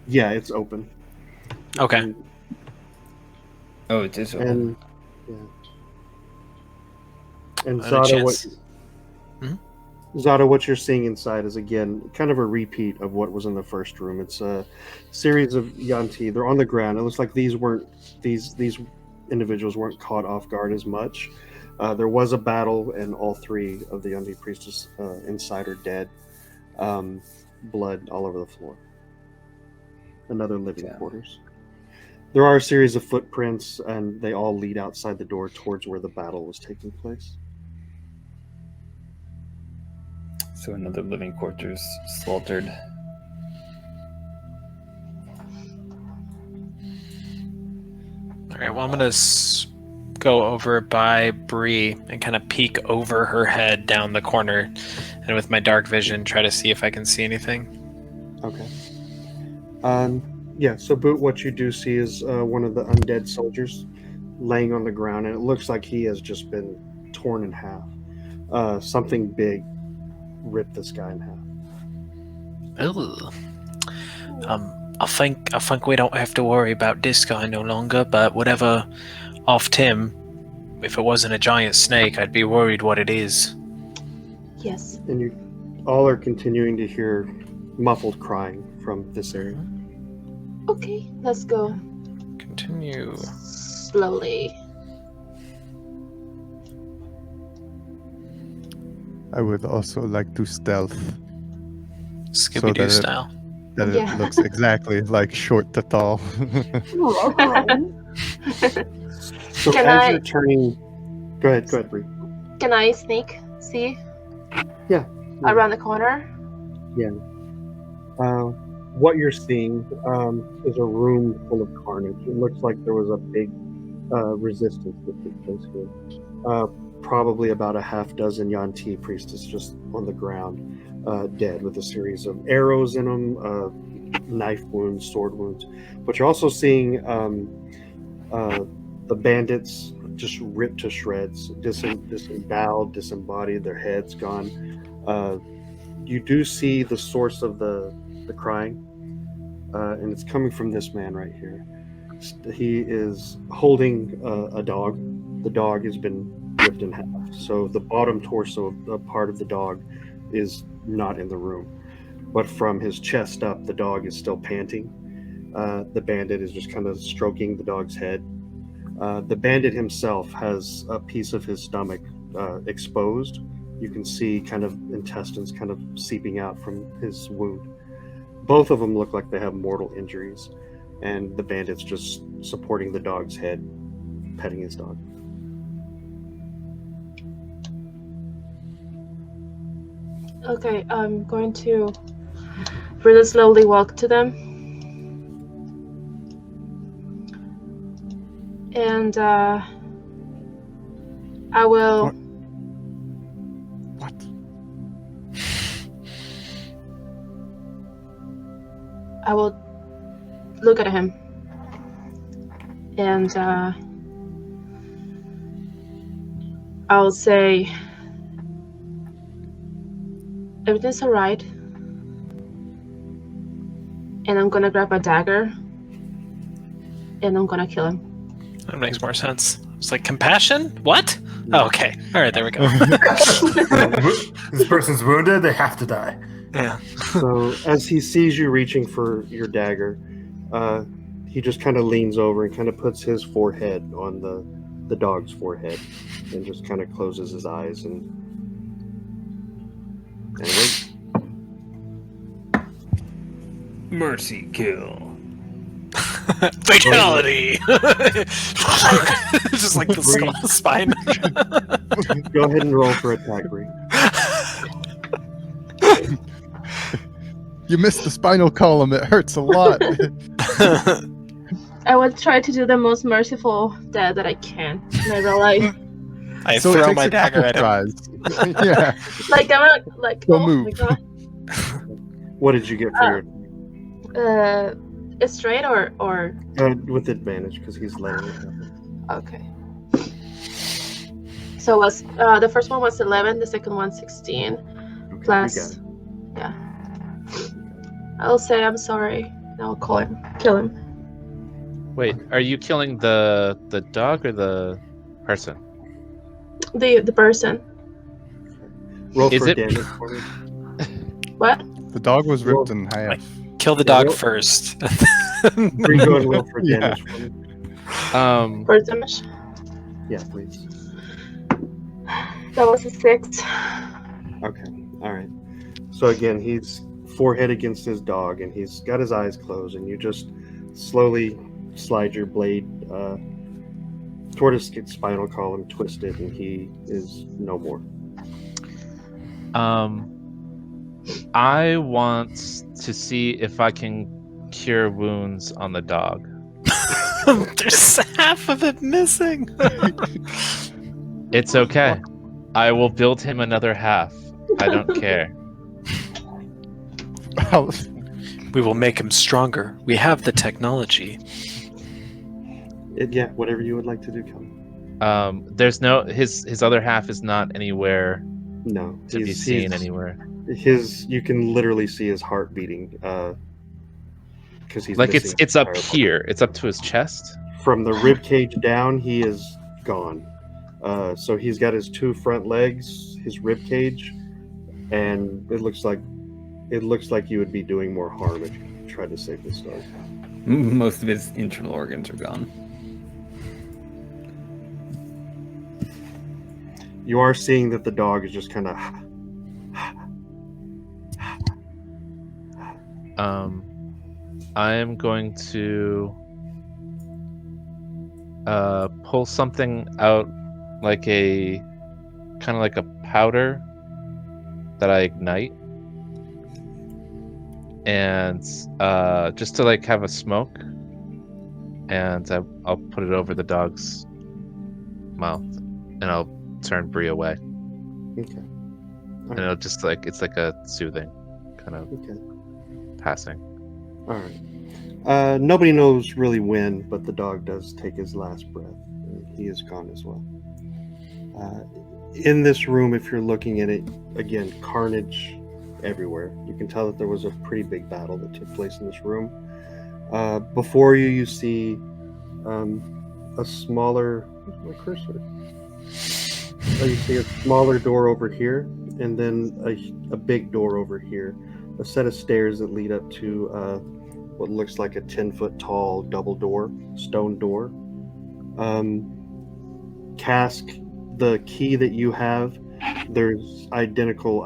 Speaker 1: Yeah, it's open.
Speaker 3: Okay.
Speaker 6: Oh, it is open.
Speaker 1: And yeah. And
Speaker 3: I had a
Speaker 1: Zada,
Speaker 3: chance.
Speaker 1: Zada, what you're seeing inside is again kind of a repeat of what was in the first room. It's a series of Yuan-Ti. They're on the ground. It looks like these individuals weren't caught off guard as much. There was a battle, and all 3 of the Yuan-Ti priestess inside are dead. Blood all over the floor. Another living quarters. There are a series of footprints, and they all lead outside the door towards where the battle was taking place.
Speaker 6: So another living quarters slaughtered.
Speaker 3: All right. Well, I'm gonna go over by Bree and kind of peek over her head down the corner, and with my dark vision, try to see if I can see anything.
Speaker 1: Okay. Yeah, so Boot, what you do see is one of the undead soldiers laying on the ground, and it looks like he has just been torn in half. Something big ripped this guy in half.
Speaker 3: Ooh. I think we don't have to worry about this guy no longer, but whatever offed him, if it wasn't a giant snake, I'd be worried what it is.
Speaker 7: Yes.
Speaker 1: And you all are continuing to hear muffled crying from this area.
Speaker 7: Okay, let's go.
Speaker 3: Continue.
Speaker 7: Slowly.
Speaker 4: I would also like to stealth
Speaker 3: Scooby-Doo
Speaker 4: that
Speaker 3: style.
Speaker 4: that
Speaker 7: Yeah.
Speaker 4: it looks exactly like short to tall.
Speaker 1: So
Speaker 7: Can
Speaker 1: as
Speaker 7: I-
Speaker 1: you're turning, go ahead, Bree.
Speaker 7: Can I sneak? See?
Speaker 1: Yeah.
Speaker 7: Around the corner?
Speaker 1: Yeah. What you're seeing is a room full of carnage. It looks like there was a big resistance that took place here. Probably about a half dozen Yuan-Ti priestesses just on the ground, dead, with a series of arrows in them, knife wounds, sword wounds. But you're also seeing the bandits just ripped to shreds, disemboweled, disembodied, their heads gone. You do see the source of the crying, and it's coming from this man right here. He is holding a dog. The dog has been ripped in half, so the bottom torso, part of the dog, is not in the room. But from his chest up, the dog is still panting. The bandit is just kind of stroking the dog's head. The bandit himself has a piece of his stomach exposed. You can see kind of intestines kind of seeping out from his wound. Both of them look like they have mortal injuries, and the bandit's just supporting the dog's head, petting his dog.
Speaker 7: Okay, I'm going to really slowly walk to them. And I will.
Speaker 4: What?
Speaker 7: I will look at him. And I'll say, everything's alright. And I'm gonna grab a dagger. And I'm gonna kill him.
Speaker 3: That makes more sense. It's like compassion? What? Oh, okay. All right, there we go.
Speaker 2: This person's wounded, they have to die.
Speaker 3: Yeah.
Speaker 1: So as he sees you reaching for your dagger, he just kind of leans over and kind of puts his forehead on the dog's forehead and just kind of closes his eyes and wait.
Speaker 6: Mercy kill.
Speaker 3: Fatality! Just like the spine.
Speaker 1: Go ahead and roll for attack, Bree.
Speaker 4: You missed the spinal column. It hurts a lot.
Speaker 7: I would try to do the most merciful death that I can. And I realize,
Speaker 3: I
Speaker 4: So it
Speaker 3: throw
Speaker 4: takes
Speaker 3: my
Speaker 4: a
Speaker 3: dagger
Speaker 4: couple
Speaker 3: at him.
Speaker 4: tries. Yeah.
Speaker 7: like I'm not, like,
Speaker 4: Don't
Speaker 7: oh
Speaker 4: move.
Speaker 7: my god.
Speaker 1: What did you get for
Speaker 7: Straight or
Speaker 1: your with advantage because he's letting it happen?
Speaker 7: okay. So was the first one was 11, the second one 16.
Speaker 1: Okay,
Speaker 7: Plus,
Speaker 1: you got it.
Speaker 7: yeah. I'll say I'm sorry. And I'll kill him.
Speaker 5: Wait, are you killing the dog or the person?
Speaker 7: The person.
Speaker 1: Roll
Speaker 5: Is
Speaker 1: for
Speaker 5: it-
Speaker 1: damage for me.
Speaker 7: What?
Speaker 4: The dog was ripped in half.
Speaker 3: Kill the dog first.
Speaker 1: Bree, go and roll for
Speaker 4: Yeah.
Speaker 1: damage for me.
Speaker 7: First damage.
Speaker 1: Yeah, please.
Speaker 7: That was a 6.
Speaker 1: Okay, all right. So again, he's forehead against his dog, and he's got his eyes closed, and you just slowly slide your blade toward his spinal column, twist it, and he is no more.
Speaker 5: I want to see if I can cure wounds on the dog.
Speaker 3: There's half of it missing.
Speaker 5: It's okay. I will build him another half. I don't care.
Speaker 4: Well,
Speaker 3: We will make him stronger. We have the technology.
Speaker 1: Yeah, whatever you would like to do, Kelly.
Speaker 5: There's no his other half is not anywhere
Speaker 1: No,
Speaker 5: to be seen anywhere.
Speaker 1: You can literally see his heart beating because he's
Speaker 5: Like
Speaker 1: missing
Speaker 5: it's up
Speaker 1: his entire
Speaker 5: here. It's up to his chest.
Speaker 1: body. From the rib cage down. He is gone. So he's got his 2 front legs, his rib cage, and it looks like you would be doing more harm if you tried to save this dog.
Speaker 6: Most of his internal organs are gone.
Speaker 1: You are seeing that the dog is just kind of.
Speaker 5: I am going to pull something out, like a kind of like a powder that I ignite, and just to like have a smoke, and I'll put it over the dog's mouth, and I'll turn Bree away,
Speaker 1: Okay.
Speaker 5: and it'll just like it's like a soothing kind of
Speaker 1: Okay.
Speaker 5: passing.
Speaker 1: All right. Nobody knows really when, but the dog does take his last breath. And he is gone as well. In this room, if you're looking at it, again, carnage everywhere. You can tell that there was a pretty big battle that took place in this room. Before you, you see a smaller. Where's my cursor? You see a smaller door over here, and then a big door over here. A set of stairs that lead up to what looks like a 10-foot tall double door, stone door. Cask, the key that you have, there's identical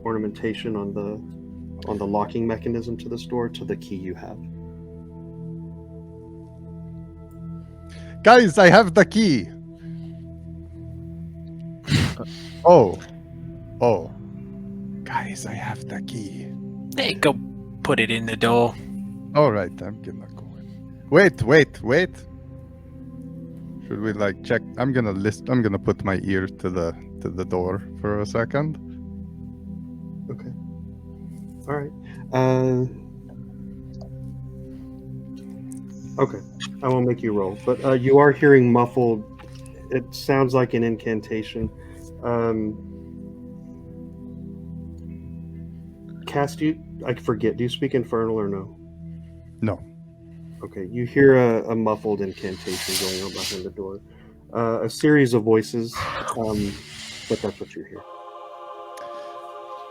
Speaker 1: ornamentation on the locking mechanism to this door to the key you have.
Speaker 4: guys, I have the key. Oh. Guys, I have the key.
Speaker 3: Hey, go put it in the door.
Speaker 4: All right, I'm gonna go in. Wait. Should we like check? I'm gonna put my ear to the door for a second.
Speaker 1: Okay. All right. Okay. I won't make you roll, but you are hearing muffled. It sounds like an incantation. Cass, I forget. Do you speak Infernal or no?
Speaker 4: No.
Speaker 1: Okay. You hear a muffled incantation going on behind the door. A series of voices, but that's what you hear.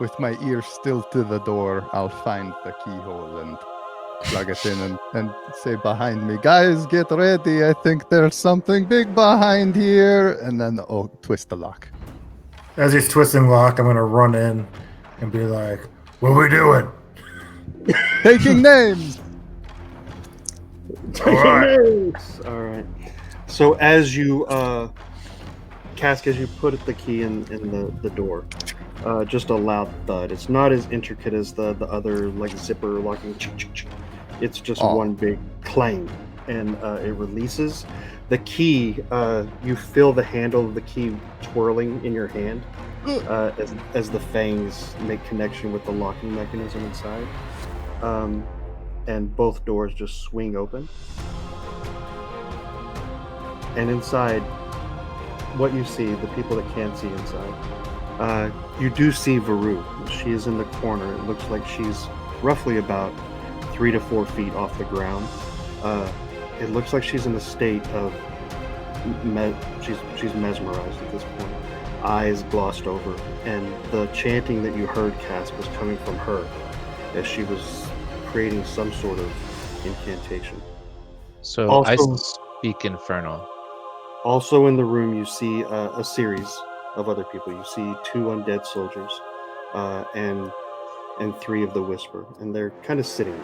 Speaker 4: With my ear still to the door, I'll find the keyhole and plug it in and say behind me, guys, get ready. I think there's something big behind here. And then, twist the lock.
Speaker 2: As he's twisting lock, I'm going to run in and be like, what are we doing?
Speaker 4: Taking names.
Speaker 2: All right.
Speaker 1: All right. So as you, Cask, as you put the key in the door, just a loud thud. It's not as intricate as the other like zipper locking. It's just one big clang, and it releases. The key, you feel the handle of the key twirling in your hand as the fangs make connection with the locking mechanism inside. And both doors just swing open. And inside, what you see, the people that can't see inside, you do see Veru. She is in the corner. It looks like she's roughly about 3 to 4 feet off the ground. It looks like she's in a state of she's mesmerized at this point, eyes glossed over, and the chanting that you heard, Cass, was coming from her as she was creating some sort of incantation.
Speaker 5: So
Speaker 1: Also,
Speaker 5: I speak Infernal.
Speaker 1: Also in the room, you see a series of other people. You see 2 undead soldiers and 3 of the Whisper, and they're kind of sitting.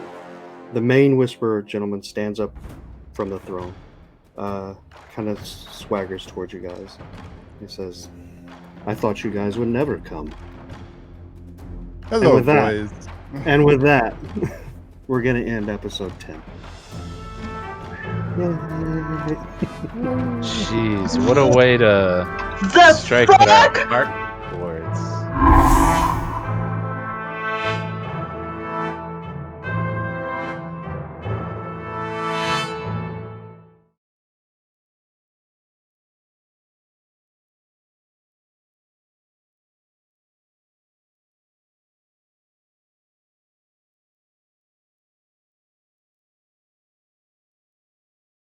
Speaker 1: The main Whisperer gentleman stands up from the throne, kind of swaggers towards you guys. He says, I thought you guys would never come.
Speaker 4: Hello,
Speaker 1: boys.
Speaker 4: boys.
Speaker 1: And with that, we're going to end episode 10.
Speaker 5: Jeez, what a way to
Speaker 7: The
Speaker 5: strike
Speaker 7: fuck?
Speaker 5: that heart.